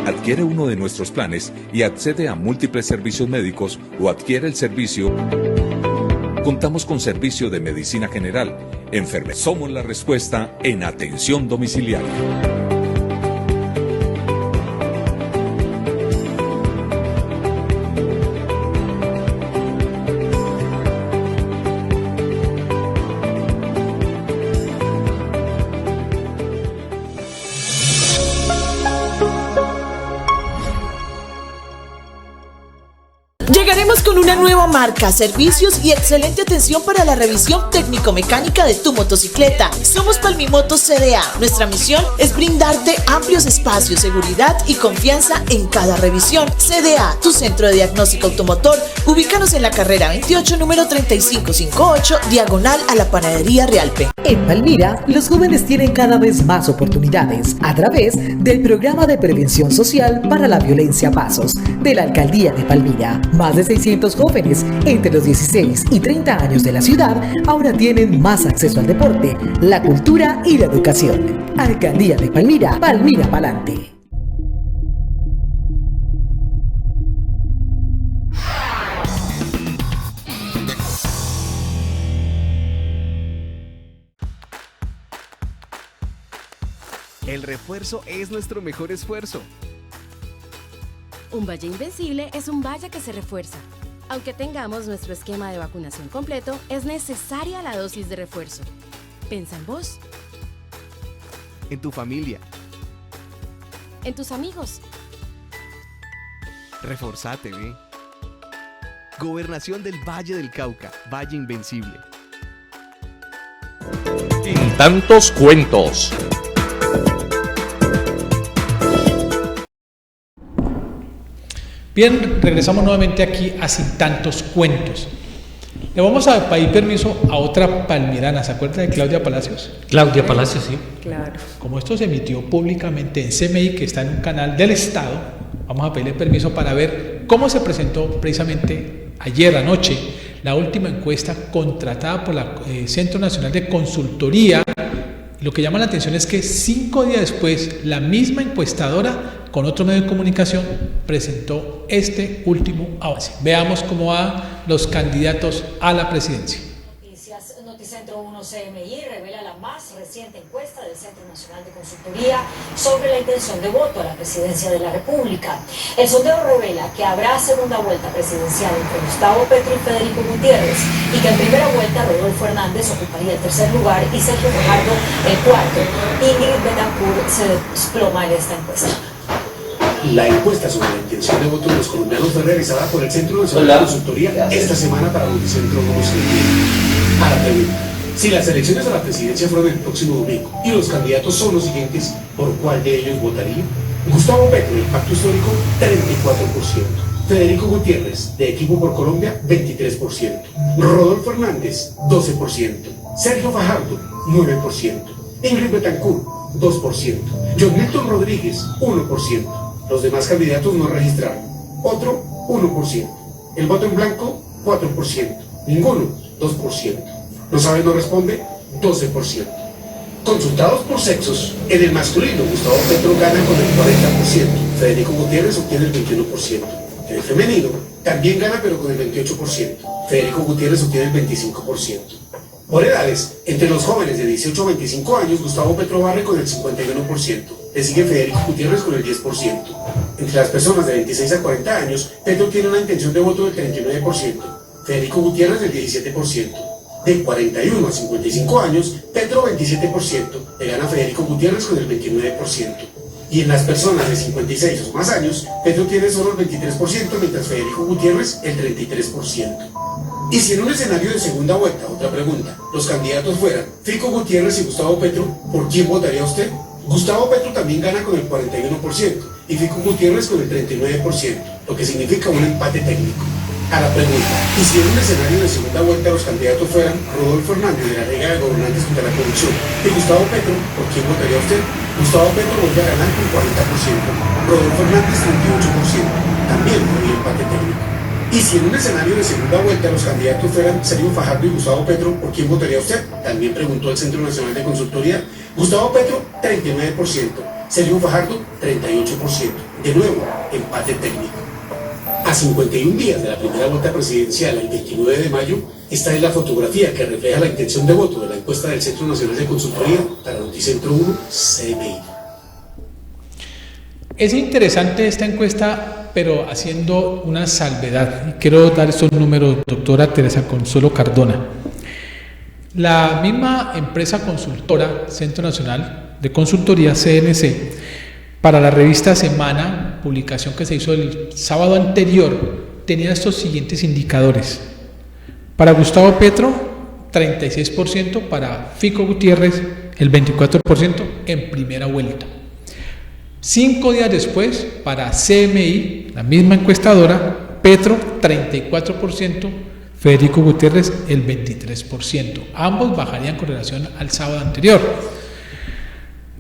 Adquiere uno de nuestros planes y accede a múltiples servicios médicos o adquiere el servicio. Contamos con servicio de medicina general, enfermería. Somos la respuesta en atención domiciliaria. Llegaremos con una nueva marca, servicios y excelente atención para la revisión técnico-mecánica de tu motocicleta. Somos Palmimotos CDA. Nuestra misión es brindarte amplios espacios, seguridad y confianza en cada revisión. CDA, tu centro de diagnóstico automotor. Ubícanos en la carrera 28, número 3558, diagonal a la panadería Realpe. En Palmira, los jóvenes tienen cada vez más oportunidades a través del Programa de Prevención Social para la Violencia Pasos de la Alcaldía de Palmira. Más de 600 jóvenes entre los 16 y 30 años de la ciudad ahora tienen más acceso al deporte, la cultura y la educación. Alcaldía de Palmira, Palmira pa'lante. El refuerzo es nuestro mejor esfuerzo. Un valle invencible es un valle que se refuerza. Aunque tengamos nuestro esquema de vacunación completo, es necesaria la dosis de refuerzo. Pensa en vos. En tu familia. En tus amigos. Reforzate, ve. Gobernación del Valle del Cauca, Valle Invencible. Sin tantos cuentos. Bien, regresamos nuevamente aquí a Sin Tantos Cuentos. Le vamos a pedir permiso a otra palmirana. ¿Se acuerda de Claudia Palacios? Claudia Palacios, sí. Claro. Como esto se emitió públicamente en CMI, que está en un canal del Estado, vamos a pedirle permiso para ver cómo se presentó precisamente ayer anoche la última encuesta contratada por el Centro Nacional de Consultoría. Lo que llama la atención es que 5 días después, la misma encuestadora con otro medio de comunicación presentó este último avance. Veamos cómo van los candidatos a la presidencia. Noticentro 1 CMI revela la más reciente encuesta del Centro Nacional de Consultoría sobre la intención de voto a la presidencia de la República. El sondeo revela que habrá segunda vuelta presidencial entre Gustavo Petro y Federico Gutiérrez, y que en primera vuelta Rodolfo Hernández ocuparía el tercer lugar y Sergio Fajardo el cuarto. Ingrid Betancourt se desploma en esta encuesta. La encuesta sobre la intención de voto de los colombianos fue realizada por el Centro Nacional de Consultoría esta semana para Noticentro 1 CMI. A la pregunta: si las elecciones a la presidencia fueron el próximo domingo y los candidatos son los siguientes, ¿por cuál de ellos votaría? Gustavo Petro, del Pacto Histórico, 34%. Federico Gutiérrez, de Equipo por Colombia, 23%. Rodolfo Hernández, 12%. Sergio Fajardo, 9%. Ingrid Betancourt, 2%. John Milton Rodríguez, 1%. Los demás candidatos no registraron. Otro, 1%. El voto en blanco, 4%. Ninguno, 2%. No sabe, no responde, 12%. Consultados por sexos, en el masculino, Gustavo Petro gana con el 40%. Federico Gutiérrez obtiene el 21%. En el femenino, también gana pero con el 28%. Federico Gutiérrez obtiene el 25%. Por edades, entre los jóvenes de 18 a 25 años, Gustavo Petro barre con el 51%. Le sigue Federico Gutiérrez con el 10%. Entre las personas de 26 a 40 años, Petro tiene una intención de voto del 39%. Federico Gutiérrez del 17%. De 41 a 55 años, Petro 27%. Le gana Federico Gutiérrez con el 29%. Y en las personas de 56 o más años, Petro tiene solo el 23%, mientras Federico Gutiérrez el 33%. Y si en un escenario de segunda vuelta, otra pregunta, los candidatos fueran Fico Gutiérrez y Gustavo Petro, ¿por quién votaría usted? Gustavo Petro también gana con el 41% y Fico Gutiérrez con el 39%, lo que significa un empate técnico. A la pregunta, ¿y si en un escenario de segunda vuelta los candidatos fueran Rodolfo Hernández de la Liga de Gobernantes contra la Corrupción y Gustavo Petro, ¿por quién votaría usted? Gustavo Petro vuelve a ganar con 40%, Rodolfo Hernández 38%, también había empate técnico. Y si en un escenario de segunda vuelta los candidatos fueran Sergio Fajardo y Gustavo Petro, ¿por quién votaría usted? También preguntó el Centro Nacional de Consultoría. Gustavo Petro, 39%. Sergio Fajardo, 38%. De nuevo, empate técnico. A 51 días de la primera vuelta presidencial, el 29 de mayo, esta es la fotografía que refleja la intención de voto de la encuesta del Centro Nacional de Consultoría para Noticentro 1 CMI. Es interesante esta encuesta, pero haciendo una salvedad. Y quiero dar estos números, doctora Teresa Consuelo Cardona. La misma empresa consultora, Centro Nacional de Consultoría, CNC, para la revista Semana, publicación que se hizo el sábado anterior, tenía estos siguientes indicadores. Para Gustavo Petro, 36%, para Fico Gutiérrez, el 24% en primera vuelta. 5 días después, para CMI, la misma encuestadora, Petro 34%, Federico Gutiérrez el 23%. Ambos bajarían con relación al sábado anterior.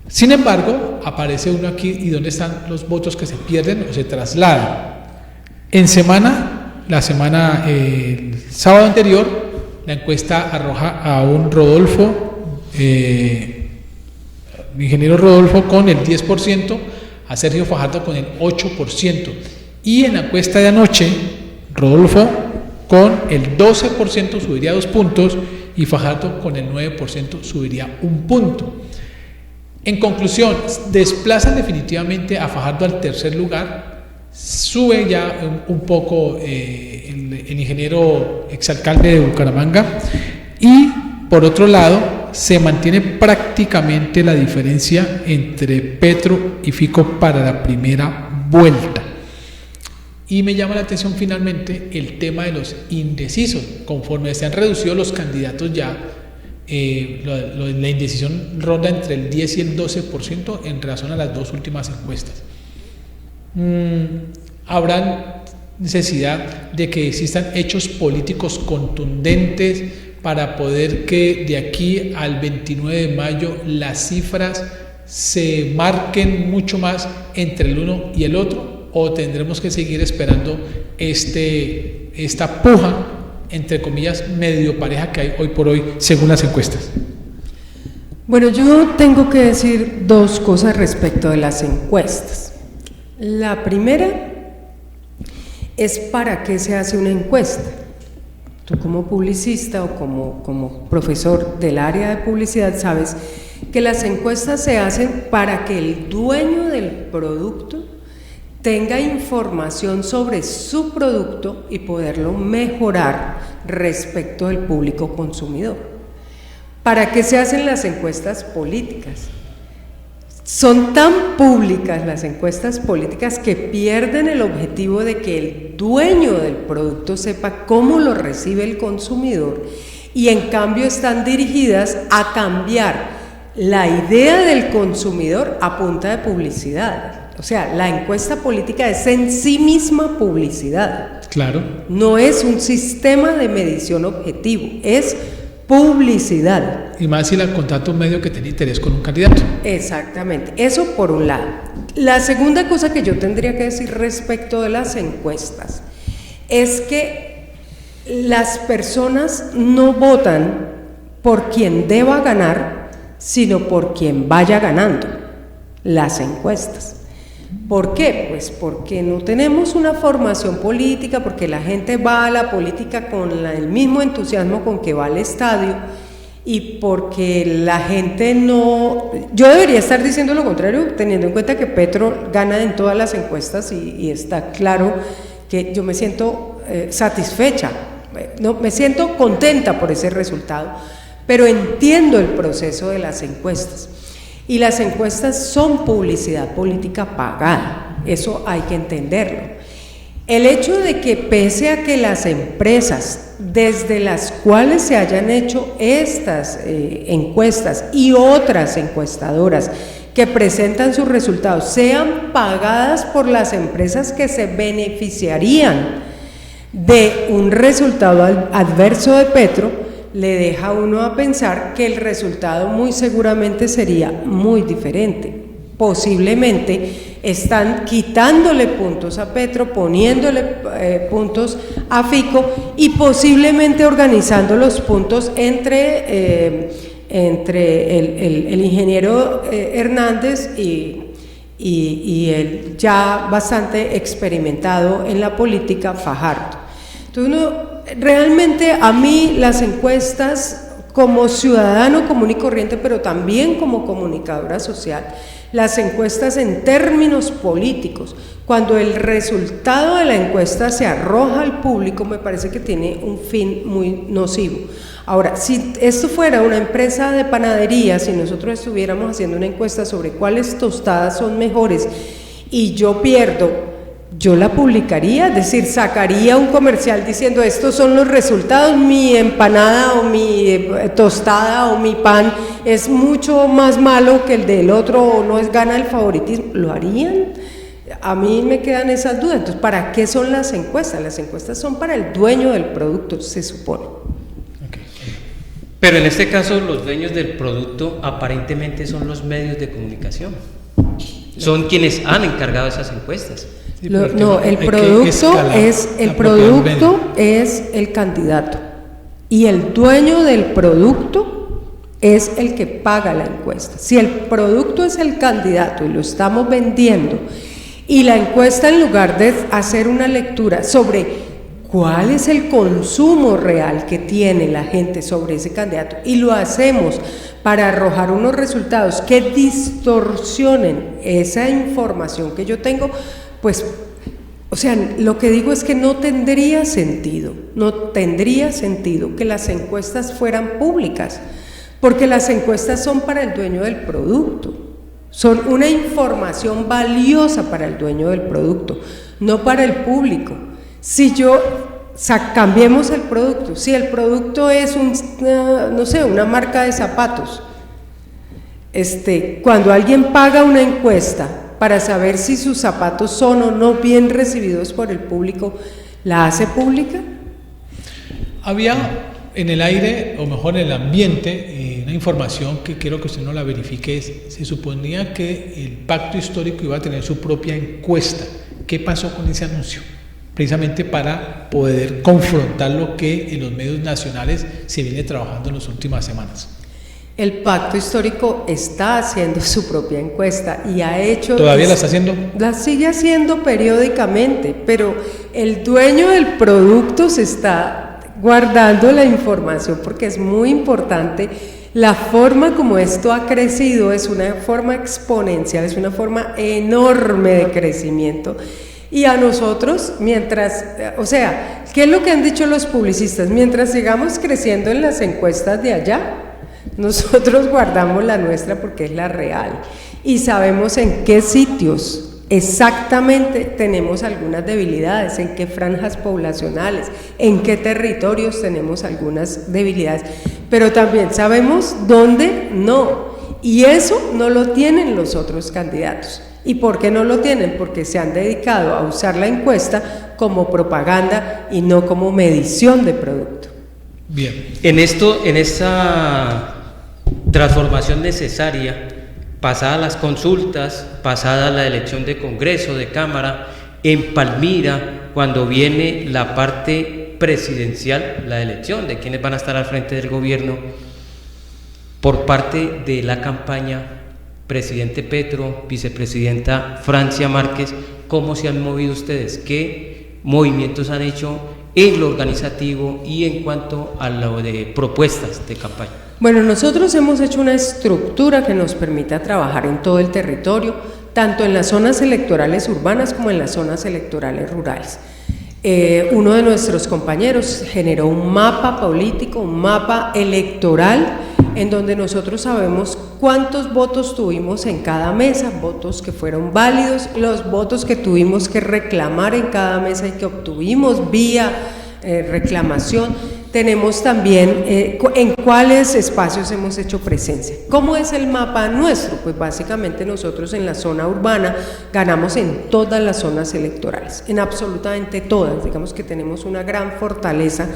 Sin embargo, aparece uno aquí y ¿dónde están los votos que se pierden o se trasladan? En semana, el sábado anterior, la encuesta arroja a un ingeniero Rodolfo con el 10%, a Sergio Fajardo con el 8%. Y en la encuesta de anoche, Rodolfo con el 12% subiría 2 puntos y Fajardo con el 9% subiría 1 punto. En conclusión, desplazan definitivamente a Fajardo al tercer lugar, sube ya un poco el ingeniero exalcalde de Bucaramanga y por otro lado se mantiene prácticamente la diferencia entre Petro y Fico para la primera vuelta. Y me llama la atención finalmente el tema de los indecisos. Conforme se han reducido los candidatos ya, la indecisión ronda entre el 10 y el 12% en relación a las dos últimas encuestas. Habrán necesidad de que existan hechos políticos contundentes para poder que de aquí al 29 de mayo las cifras se marquen mucho más entre el uno y el otro, o tendremos que seguir esperando esta puja, entre comillas, medio pareja que hay hoy por hoy según las encuestas? Bueno, yo tengo que decir dos cosas respecto de las encuestas. La primera es para qué se hace una encuesta. Tú como publicista o como profesor del área de publicidad sabes que las encuestas se hacen para que el dueño del producto tenga información sobre su producto y poderlo mejorar respecto del público consumidor. ¿Para qué se hacen las encuestas políticas? Son tan públicas las encuestas políticas que pierden el objetivo de que el dueño del producto sepa cómo lo recibe el consumidor, y en cambio están dirigidas a cambiar la idea del consumidor a punta de publicidad. O sea, la encuesta política es en sí misma publicidad. Claro. No es un sistema de medición objetivo, es publicidad. Y más si la contrata un medio que tiene interés con un candidato. Exactamente, eso por un lado. La segunda cosa que yo tendría que decir respecto de las encuestas es que las personas no votan por quien deba ganar, sino por quien vaya ganando las encuestas. ¿Por qué? Pues porque no tenemos una formación política, porque la gente va a la política con el mismo entusiasmo con que va al estadio, y porque la gente no... Yo debería estar diciendo lo contrario, teniendo en cuenta que Petro gana en todas las encuestas y está claro que yo me siento satisfecha, no, me siento contenta por ese resultado, pero entiendo el proceso de las encuestas. Y las encuestas son publicidad política pagada, eso hay que entenderlo. El hecho de que pese a que las empresas desde las cuales se hayan hecho estas encuestas y otras encuestadoras que presentan sus resultados sean pagadas por las empresas que se beneficiarían de un resultado adverso de Petro, le deja a uno a pensar que el resultado muy seguramente sería muy diferente. Posiblemente están quitándole puntos a Petro, poniéndole puntos a Fico y posiblemente organizando los puntos entre el ingeniero Hernández y el ya bastante experimentado en la política Fajardo. Entonces realmente a mí las encuestas, como ciudadano común y corriente, pero también como comunicadora social, las encuestas en términos políticos, cuando el resultado de la encuesta se arroja al público, me parece que tiene un fin muy nocivo. Ahora, si esto fuera una empresa de panadería, si nosotros estuviéramos haciendo una encuesta sobre cuáles tostadas son mejores y yo pierdo, yo la publicaría, es decir, sacaría un comercial diciendo estos son los resultados, mi empanada o mi tostada o mi pan es mucho más malo que el del otro o no es gana el favoritismo. ¿Lo harían? A mí me quedan esas dudas. Entonces, ¿para qué son las encuestas? Las encuestas son para el dueño del producto, se supone. Okay. Pero en este caso los dueños del producto aparentemente son los medios de comunicación. Son quienes han encargado esas encuestas. Sí, no, el producto es el candidato y el dueño del producto es el que paga la encuesta. Si el producto es el candidato y lo estamos vendiendo y la encuesta, en lugar de hacer una lectura sobre cuál es el consumo real que tiene la gente sobre ese candidato y lo hacemos para arrojar unos resultados que distorsionen esa información que yo tengo, pues, o sea, lo que digo es que no tendría sentido que las encuestas fueran públicas, porque las encuestas son para el dueño del producto, son una información valiosa para el dueño del producto, no para el público. Si cambiemos el producto, si el producto es una marca de zapatos, cuando alguien paga una encuesta para saber si sus zapatos son o no bien recibidos por el público, ¿la hace pública? Había en el aire, o mejor en el ambiente, una información que quiero que usted no la verifique. Se suponía que el Pacto Histórico iba a tener su propia encuesta. ¿Qué pasó con ese anuncio? Precisamente para poder confrontar lo que en los medios nacionales se viene trabajando en las últimas semanas. El Pacto Histórico está haciendo su propia encuesta y ha hecho... ¿Todavía la está haciendo? La sigue haciendo periódicamente, pero el dueño del producto se está guardando la información porque es muy importante. La forma como esto ha crecido es una forma exponencial, es una forma enorme de crecimiento. Y a nosotros, mientras, o sea, ¿qué es lo que han dicho los publicistas? Mientras sigamos creciendo en las encuestas de allá, nosotros guardamos la nuestra porque es la real y sabemos en qué sitios exactamente tenemos algunas debilidades, en qué franjas poblacionales, en qué territorios tenemos algunas debilidades, pero también sabemos dónde no, y eso no lo tienen los otros candidatos. ¿Y por qué no lo tienen? Porque se han dedicado a usar la encuesta como propaganda y no como medición de producto. Bien. En esta transformación necesaria, pasada las consultas, pasada la elección de Congreso, de Cámara, en Palmira, cuando viene la parte presidencial, la elección de quienes van a estar al frente del gobierno, por parte de la campaña, presidente Petro, vicepresidenta Francia Márquez, ¿cómo se han movido ustedes? ¿Qué movimientos han hecho en lo organizativo y en cuanto a lo de propuestas de campaña? Bueno, nosotros hemos hecho una estructura que nos permita trabajar en todo el territorio, tanto en las zonas electorales urbanas como en las zonas electorales rurales. Uno de nuestros compañeros generó un mapa político, un mapa electoral, en donde nosotros sabemos cuántos votos tuvimos en cada mesa, votos que fueron válidos, los votos que tuvimos que reclamar en cada mesa y que obtuvimos vía reclamación. Tenemos también en cuáles espacios hemos hecho presencia. ¿Cómo es el mapa nuestro? Pues básicamente nosotros en la zona urbana ganamos en todas las zonas electorales, en absolutamente todas. Digamos que tenemos una gran fortaleza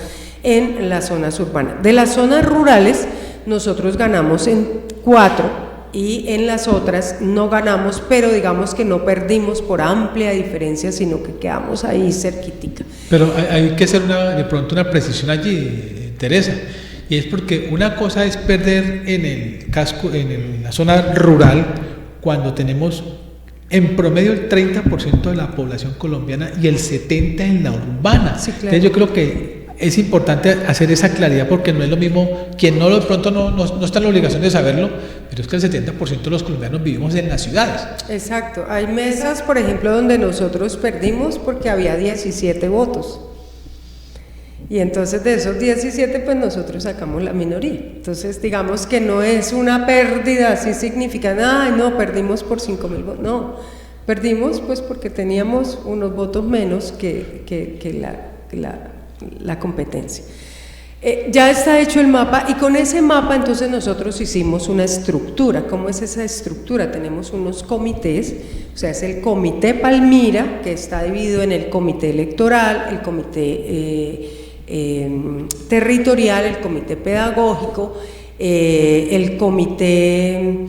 en las zonas urbanas. De las zonas rurales nosotros ganamos en 4 y en las otras no ganamos, pero digamos que no perdimos por amplia diferencia, sino que quedamos ahí cerquitica. Pero hay que hacer de pronto una precisión allí, Teresa, y es porque una cosa es perder en el casco, en la zona rural, cuando tenemos en promedio el 30% de la población colombiana y el 70% en la urbana. Sí, claro. Entonces yo creo que es importante hacer esa claridad, porque no es lo mismo, quien no de pronto no está en la obligación de saberlo, pero es que el 70% de los colombianos vivimos en las ciudades. Exacto, hay mesas, por ejemplo, donde nosotros perdimos porque había 17 votos. Y entonces de esos 17, pues nosotros sacamos la minoría. Entonces digamos que no es una pérdida así significante, ay no, perdimos por 5.000 votos, no, perdimos pues porque teníamos unos votos menos que la competencia. Ya está hecho el mapa y con ese mapa entonces nosotros hicimos una estructura. ¿Cómo es esa estructura? Tenemos unos comités, o sea, es el Comité Palmira, que está dividido en el Comité Electoral, el Comité Territorial, el Comité Pedagógico, el Comité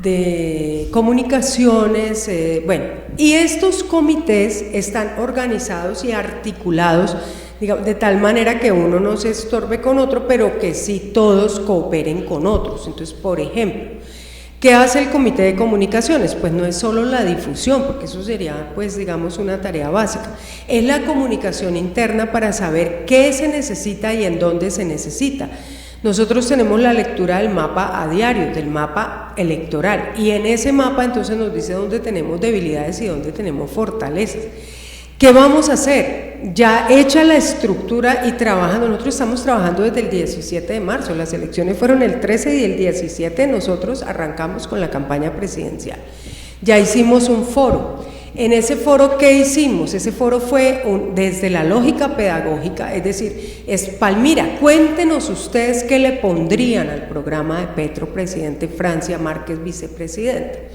de Comunicaciones, bueno, y estos comités están organizados y articulados, digamos, de tal manera que uno no se estorbe con otro, pero que sí todos cooperen con otros. Entonces, por ejemplo, ¿qué hace el Comité de Comunicaciones? Pues no es solo la difusión, porque eso sería, pues digamos, una tarea básica, es la comunicación interna para saber qué se necesita y en dónde se necesita. Nosotros tenemos la lectura del mapa a diario, del mapa electoral, y en ese mapa entonces nos dice dónde tenemos debilidades y dónde tenemos fortalezas. ¿Qué vamos a hacer? Ya hecha la estructura y trabajando, nosotros estamos trabajando desde el 17 de marzo, las elecciones fueron el 13 y el 17 nosotros arrancamos con la campaña presidencial. Ya hicimos un foro. En ese foro, ¿qué hicimos? Ese foro fue desde la lógica pedagógica, es decir, es Palmira, cuéntenos ustedes qué le pondrían al programa de Petro, presidente, Francia Márquez, vicepresidente.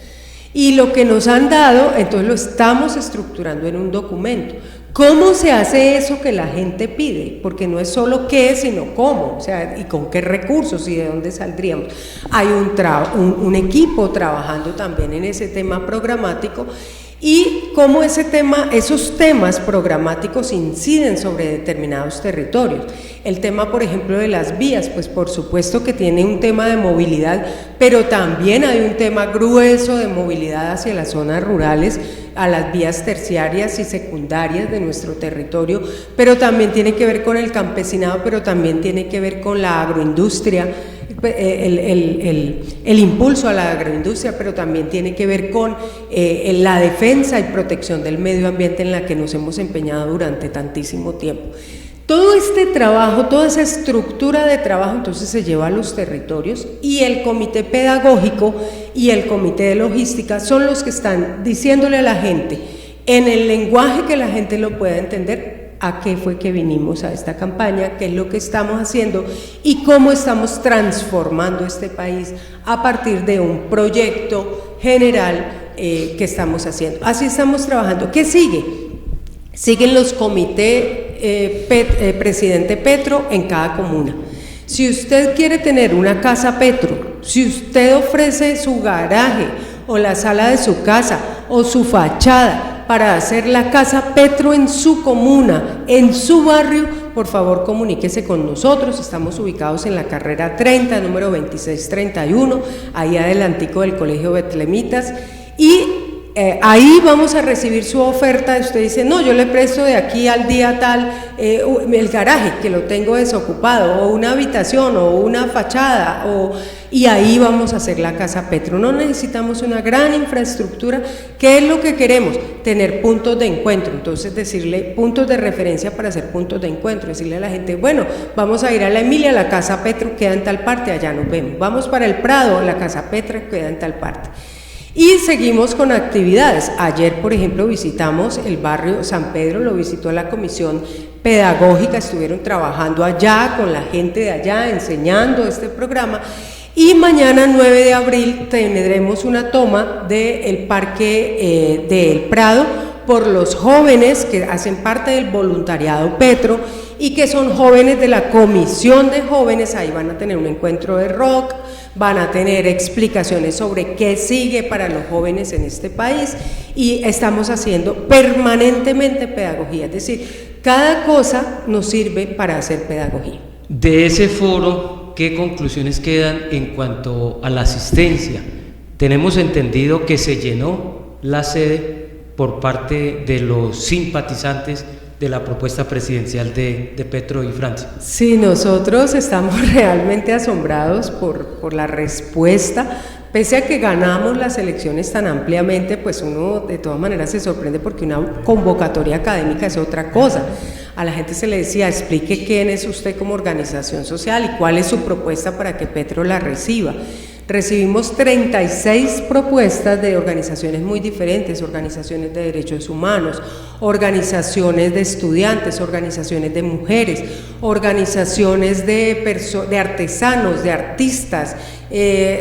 Y lo que nos han dado, entonces lo estamos estructurando en un documento. ¿Cómo se hace eso que la gente pide? Porque no es solo qué, sino cómo, o sea, y con qué recursos y de dónde saldríamos. Hay un equipo trabajando también en ese tema programático y cómo esos temas programáticos inciden sobre determinados territorios. El tema, por ejemplo, de las vías, pues por supuesto que tiene un tema de movilidad, pero también hay un tema grueso de movilidad hacia las zonas rurales, a las vías terciarias y secundarias de nuestro territorio, pero también tiene que ver con el campesinado, pero también tiene que ver con la agroindustria, el impulso a la agroindustria, pero también tiene que ver con la defensa y protección del medio ambiente en la que nos hemos empeñado durante tantísimo tiempo. Todo este trabajo, toda esa estructura de trabajo entonces se lleva a los territorios y el comité pedagógico y el comité de logística son los que están diciéndole a la gente en el lenguaje que la gente lo pueda entender a qué fue que vinimos a esta campaña, qué es lo que estamos haciendo y cómo estamos transformando este país a partir de un proyecto general que estamos haciendo. Así estamos trabajando. ¿Qué sigue? Siguen los comités presidente Petro en cada comuna. Si usted quiere tener una casa Petro, si usted ofrece su garaje o la sala de su casa o su fachada para hacer la casa Petro en su comuna, en su barrio, por favor comuníquese con nosotros. Estamos ubicados en la carrera 30, número 2631, ahí adelantico del Colegio Betlemitas, y ahí vamos a recibir su oferta. Usted dice, no, yo le presto de aquí al día tal el garaje que lo tengo desocupado, o una habitación, o una fachada, y ahí vamos a hacer la casa Petro. No necesitamos una gran infraestructura. ¿Qué es lo que queremos? Tener puntos de encuentro. Entonces decirle puntos de referencia para hacer puntos de encuentro, decirle a la gente, bueno, vamos a ir a la Emilia, la casa Petro queda en tal parte, allá nos vemos. Vamos para el Prado, la casa Petro queda en tal parte. Y seguimos con actividades. Ayer, por ejemplo, visitamos el barrio San Pedro, lo visitó la comisión pedagógica, estuvieron trabajando allá con la gente de allá, enseñando este programa. Y mañana, 9 de abril, tendremos una toma del Parque del Prado por los jóvenes que hacen parte del voluntariado Petro y que son jóvenes de la comisión de jóvenes. Ahí van a tener un encuentro de rock, van a tener explicaciones sobre qué sigue para los jóvenes en este país y estamos haciendo permanentemente pedagogía, es decir, cada cosa nos sirve para hacer pedagogía. De ese foro, ¿qué conclusiones quedan en cuanto a la asistencia? Tenemos entendido que se llenó la sede por parte de los simpatizantes de la propuesta presidencial de Petro y Francia. Sí, nosotros estamos realmente asombrados por la respuesta. Pese a que ganamos las elecciones tan ampliamente, pues uno de todas maneras se sorprende porque una convocatoria académica es otra cosa. A la gente se le decía, explique quién es usted como organización social y cuál es su propuesta para que Petro la reciba. Recibimos 36 propuestas de organizaciones muy diferentes, organizaciones de derechos humanos, organizaciones de estudiantes, organizaciones de mujeres, organizaciones de artesanos, de artistas,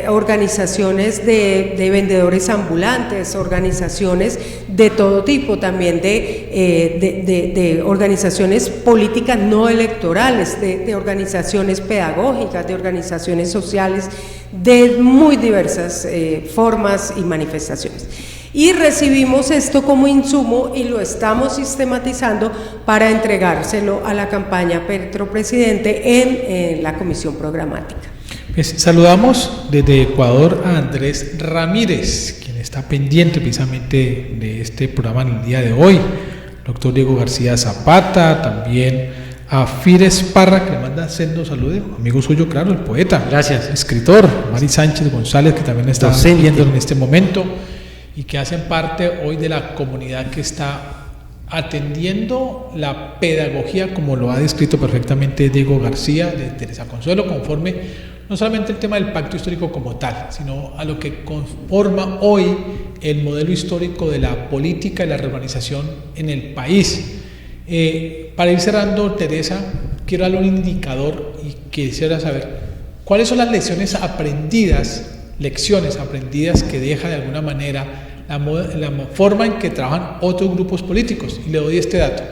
organizaciones de vendedores ambulantes, organizaciones de todo tipo, también de organizaciones políticas no electorales, de organizaciones pedagógicas, de organizaciones sociales, de muy diversas formas y manifestaciones. Y recibimos esto como insumo y lo estamos sistematizando para entregárselo a la campaña Petro Presidente en la comisión programática. Pues saludamos desde Ecuador a Andrés Ramírez, quien está pendiente precisamente de este programa en el día de hoy. Doctor Diego García Zapata, también a Fires Parra, que le manda sendo saludos, amigo suyo, claro, el poeta. Gracias. Escritor, Mari Sánchez González, que también está viendo en este momento y que hacen parte hoy de la comunidad que está atendiendo la pedagogía, como lo ha descrito perfectamente Diego García de Teresa Consuelo, conforme no solamente el tema del pacto histórico como tal, sino a lo que conforma hoy el modelo histórico de la política y la reurbanización en el país. Para ir cerrando, Teresa, quiero darle un indicador y quisiera saber cuáles son las lecciones aprendidas, lecciones aprendidas que deja de alguna manera la forma en que trabajan otros grupos políticos. Y le doy este dato.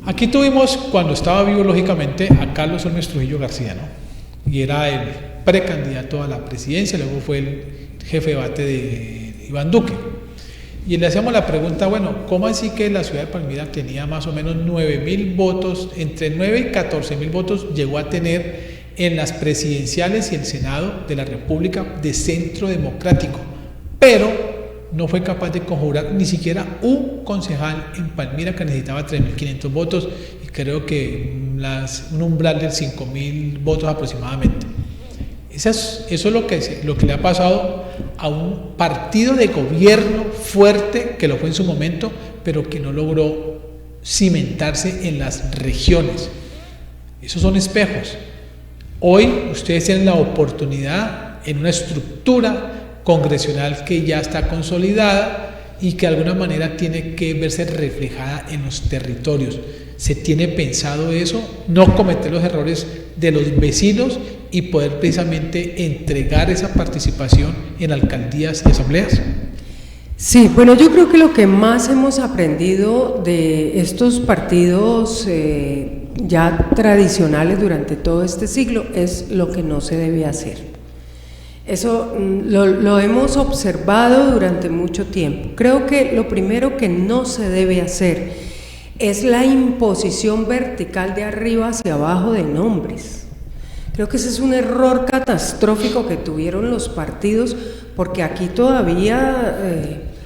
Aquí tuvimos, cuando estaba vivo lógicamente, a Carlos Holmes Trujillo García, ¿no? Y era el precandidato a la presidencia, luego fue el jefe de debate de Iván Duque. Y le hacíamos la pregunta, bueno, ¿cómo así que la ciudad de Palmira tenía más o menos 9.000 votos, entre 9 y 14.000 votos llegó a tener en las presidenciales y el Senado de la República de centro democrático? Pero no fue capaz de conjurar ni siquiera un concejal en Palmira, que necesitaba 3.500 votos y creo que un umbral de 5.000 votos aproximadamente. Eso es lo que le ha pasado a un partido de gobierno fuerte, que lo fue en su momento, pero que no logró cimentarse en las regiones. Esos son espejos. Hoy ustedes tienen la oportunidad en una estructura congresional que ya está consolidada y que de alguna manera tiene que verse reflejada en los territorios. Se tiene pensado eso, no cometer los errores de los vecinos y poder precisamente entregar esa participación en alcaldías y asambleas. Sí, bueno, yo creo que lo que más hemos aprendido de estos partidos ya tradicionales durante todo este siglo es lo que no se debe hacer. Eso lo hemos observado durante mucho tiempo. Creo que lo primero que no se debe hacer es la imposición vertical de arriba hacia abajo de nombres. Creo que ese es un error catastrófico que tuvieron los partidos, porque aquí todavía,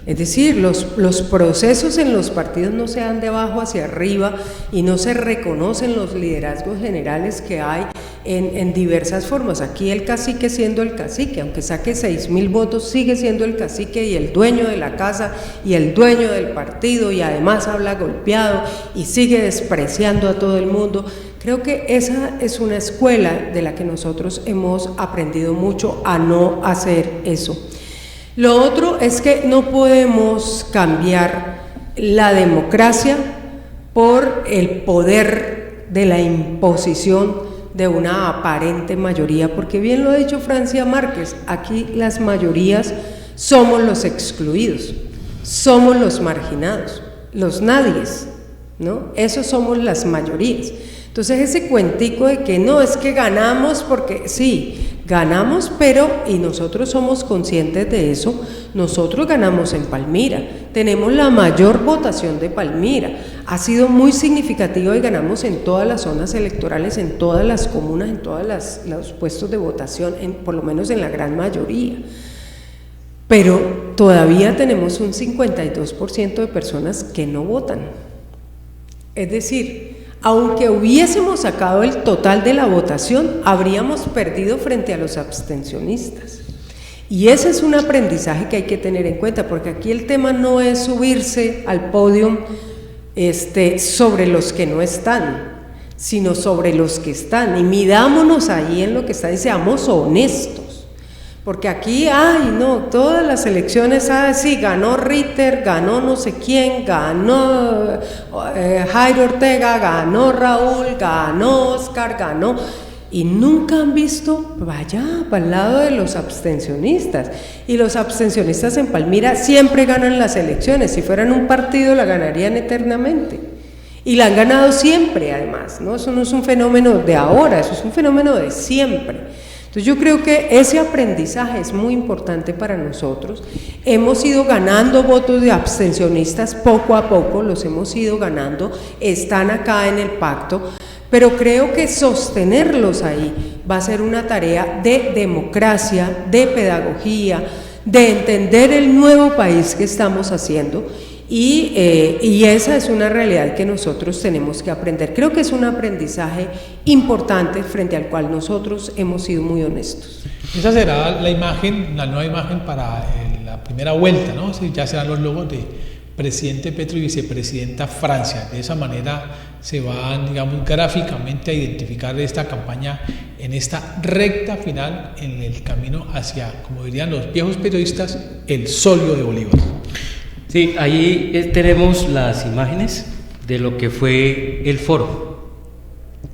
es decir, los procesos en los partidos no se dan de abajo hacia arriba y no se reconocen los liderazgos generales que hay en diversas formas. Aquí el cacique siendo el cacique, aunque saque 6.000 votos, sigue siendo el cacique y el dueño de la casa y el dueño del partido, y además habla golpeado y sigue despreciando a todo el mundo. Creo que esa es una escuela de la que nosotros hemos aprendido mucho a no hacer eso. Lo otro es que no podemos cambiar la democracia por el poder de la imposición de una aparente mayoría, porque bien lo ha dicho Francia Márquez, aquí las mayorías somos los excluidos, somos los marginados, los nadies, ¿no? Esos somos las mayorías. Entonces ese cuentico de que no, es que ganamos porque sí, ganamos, pero, y nosotros somos conscientes de eso, nosotros ganamos en Palmira, tenemos la mayor votación de Palmira, ha sido muy significativo y ganamos en todas las zonas electorales, en todas las comunas, en todos los puestos de votación, por lo menos en la gran mayoría. Pero todavía tenemos un 52% de personas que no votan. Es decir, aunque hubiésemos sacado el total de la votación, habríamos perdido frente a los abstencionistas. Y ese es un aprendizaje que hay que tener en cuenta, porque aquí el tema no es subirse al podio sobre los que no están, sino sobre los que están. Y midámonos ahí en lo que están y seamos honestos. Porque aquí, todas las elecciones, sí, ganó Ritter, ganó no sé quién, ganó Jairo Ortega, ganó Raúl, ganó Oscar, ganó, y nunca han visto, vaya, para el lado de los abstencionistas. Y los abstencionistas en Palmira siempre ganan las elecciones, si fueran un partido la ganarían eternamente. Y la han ganado siempre, además, ¿no? Eso no es un fenómeno de ahora, eso es un fenómeno de siempre. Entonces yo creo que ese aprendizaje es muy importante para nosotros. Hemos ido ganando votos de abstencionistas poco a poco, los hemos ido ganando, están acá en el pacto, pero creo que sostenerlos ahí va a ser una tarea de democracia, de pedagogía, de entender el nuevo país que estamos haciendo. Y esa es una realidad que nosotros tenemos que aprender. Creo que es un aprendizaje importante frente al cual nosotros hemos sido muy honestos. Esa será la imagen, la nueva imagen para la primera vuelta, ¿no? Ya serán los logos de presidente Petro y vicepresidenta Francia. De esa manera se van, digamos, gráficamente a identificar esta campaña en esta recta final en el camino hacia, como dirían los viejos periodistas, el solio de Bolívar. Sí, ahí tenemos las imágenes de lo que fue el foro.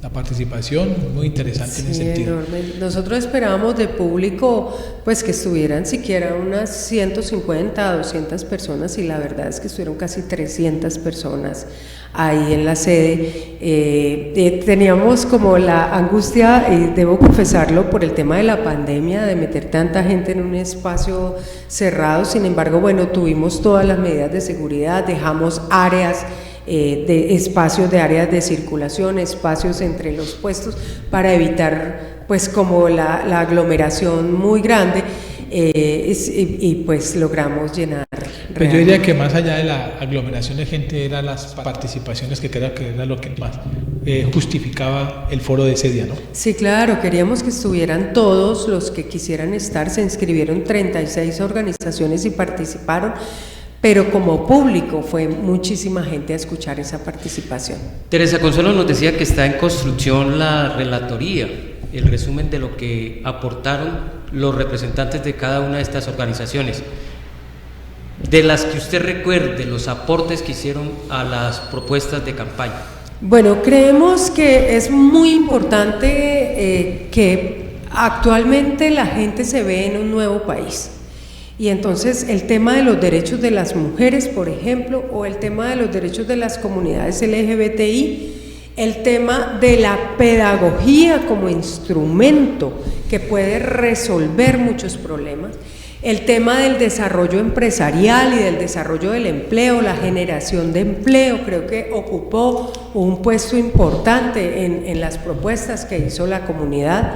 la participación, muy interesante en ese sentido. Enorme. Nosotros esperábamos de público pues que estuvieran siquiera unas 150, 200 personas y la verdad es que estuvieron casi 300 personas ahí en la sede. Teníamos como la angustia, y debo confesarlo, por el tema de la pandemia, de meter tanta gente en un espacio cerrado. Sin embargo, bueno, tuvimos todas las medidas de seguridad, dejamos áreas de espacios de áreas de circulación, espacios entre los puestos para evitar pues como la aglomeración muy grande, y pues logramos llenar. Pues yo diría que más allá de la aglomeración de gente eran las participaciones, que creo que era lo que más justificaba el foro de ese día, ¿no? Sí, claro, queríamos que estuvieran todos los que quisieran estar. Se inscribieron 36 organizaciones y participaron, pero como público fue muchísima gente a escuchar esa participación. Teresa Consuelo nos decía que está en construcción la relatoría, el resumen de lo que aportaron los representantes de cada una de estas organizaciones. De las que usted recuerde, los aportes que hicieron a las propuestas de campaña. Bueno, creemos que es muy importante que actualmente la gente se ve en un nuevo país. Y entonces el tema de los derechos de las mujeres, por ejemplo, o el tema de los derechos de las comunidades LGBTI, el tema de la pedagogía como instrumento que puede resolver muchos problemas, el tema del desarrollo empresarial y del desarrollo del empleo, la generación de empleo, creo que ocupó un puesto importante en las propuestas que hizo la comunidad.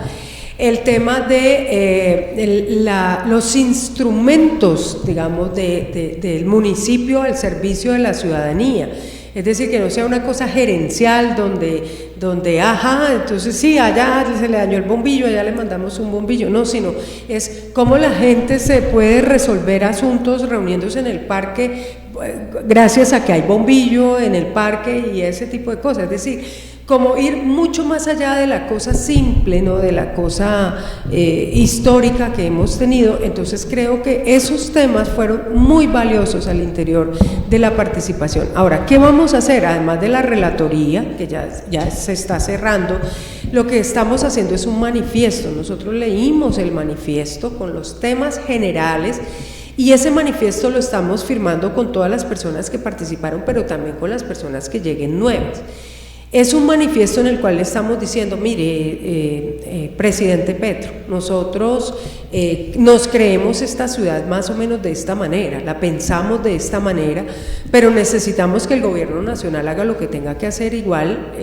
El tema de los instrumentos, digamos, del municipio al servicio de la ciudadanía. Es decir, que no sea una cosa gerencial donde entonces sí, allá se le dañó el bombillo, allá le mandamos un bombillo, no, sino es cómo la gente se puede resolver asuntos reuniéndose en el parque gracias a que hay bombillo en el parque y ese tipo de cosas. Es decir, como ir mucho más allá de la cosa simple, ¿no? De la cosa histórica que hemos tenido. Entonces creo que esos temas fueron muy valiosos al interior de la participación. Ahora, ¿qué vamos a hacer? Además de la relatoría, que ya se está cerrando, lo que estamos haciendo es un manifiesto. Nosotros leímos el manifiesto con los temas generales y ese manifiesto lo estamos firmando con todas las personas que participaron, pero también con las personas que lleguen nuevas. Es un manifiesto en el cual le estamos diciendo, mire, presidente Petro, nosotros nos creemos esta ciudad más o menos de esta manera, la pensamos de esta manera, pero necesitamos que el gobierno nacional haga lo que tenga que hacer, igual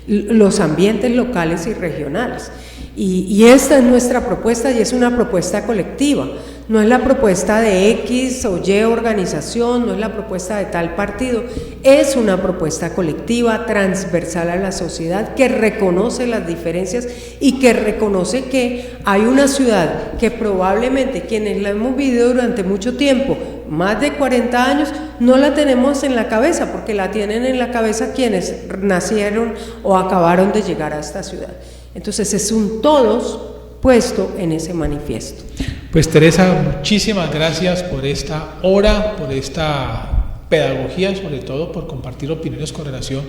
los ambientes locales y regionales. Y esta es nuestra propuesta y es una propuesta colectiva. No es la propuesta de X o Y organización, no es la propuesta de tal partido, es una propuesta colectiva, transversal a la sociedad, que reconoce las diferencias y que reconoce que hay una ciudad que probablemente quienes la hemos vivido durante mucho tiempo, más de 40 años, no la tenemos en la cabeza, porque la tienen en la cabeza quienes nacieron o acabaron de llegar a esta ciudad. Entonces es un todos puesto en ese manifiesto. Pues Teresa, muchísimas gracias por esta hora, por esta pedagogía, sobre todo por compartir opiniones con relación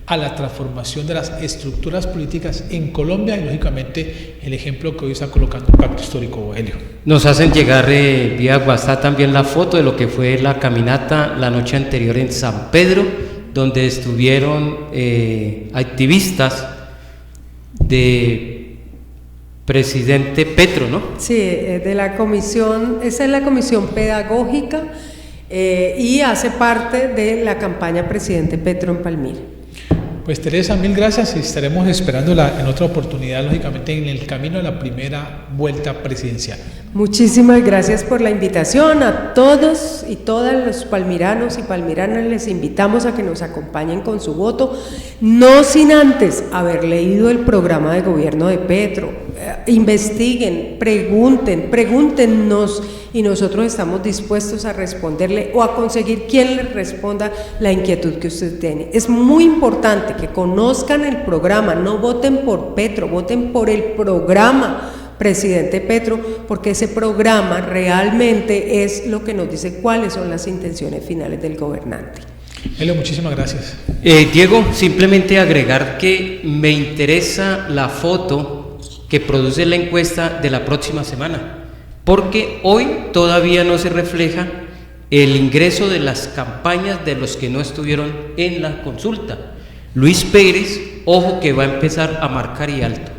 a la transformación de las estructuras políticas en Colombia y lógicamente el ejemplo que hoy está colocando el Pacto Histórico, Helio. Nos hacen llegar vía WhatsApp también la foto de lo que fue la caminata la noche anterior en San Pedro, donde estuvieron activistas de presidente Petro, ¿no? Sí, de la comisión, esa es la comisión pedagógica y hace parte de la campaña Presidente Petro en Palmira. Pues Teresa, mil gracias y estaremos esperándola en otra oportunidad, lógicamente en el camino de la primera vuelta presidencial. Muchísimas gracias por la invitación. A todos y todas los palmiranos y palmiranas les invitamos a que nos acompañen con su voto, no sin antes haber leído el programa de gobierno de Petro. Investiguen, pregúntenos y nosotros estamos dispuestos a responderle o a conseguir quien le responda la inquietud que usted tiene. Es muy importante que conozcan el programa, no voten por Petro, voten por el programa Presidente Petro, porque ese programa realmente es lo que nos dice cuáles son las intenciones finales del gobernante. Helio, muchísimas gracias. Diego, simplemente agregar que me interesa la foto que produce la encuesta de la próxima semana, porque hoy todavía no se refleja el ingreso de las campañas de los que no estuvieron en la consulta. Luis Pérez, ojo que va a empezar a marcar y alto.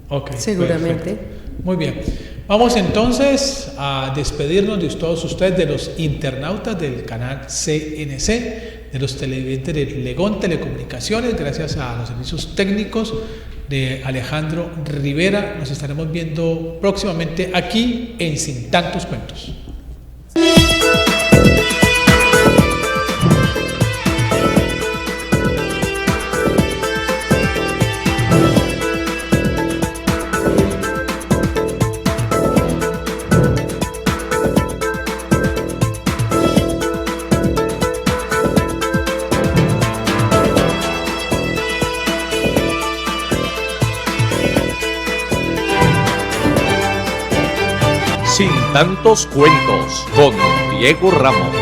Ok, seguramente. Perfecto. Muy bien. Vamos entonces a despedirnos de todos ustedes, de los internautas del canal CNC, de los televidentes de Legón Telecomunicaciones, gracias a los servicios técnicos de Alejandro Rivera. Nos estaremos viendo próximamente aquí en Sin Tantos Cuentos. Sin Tantos Cuentos con Diego Ramos.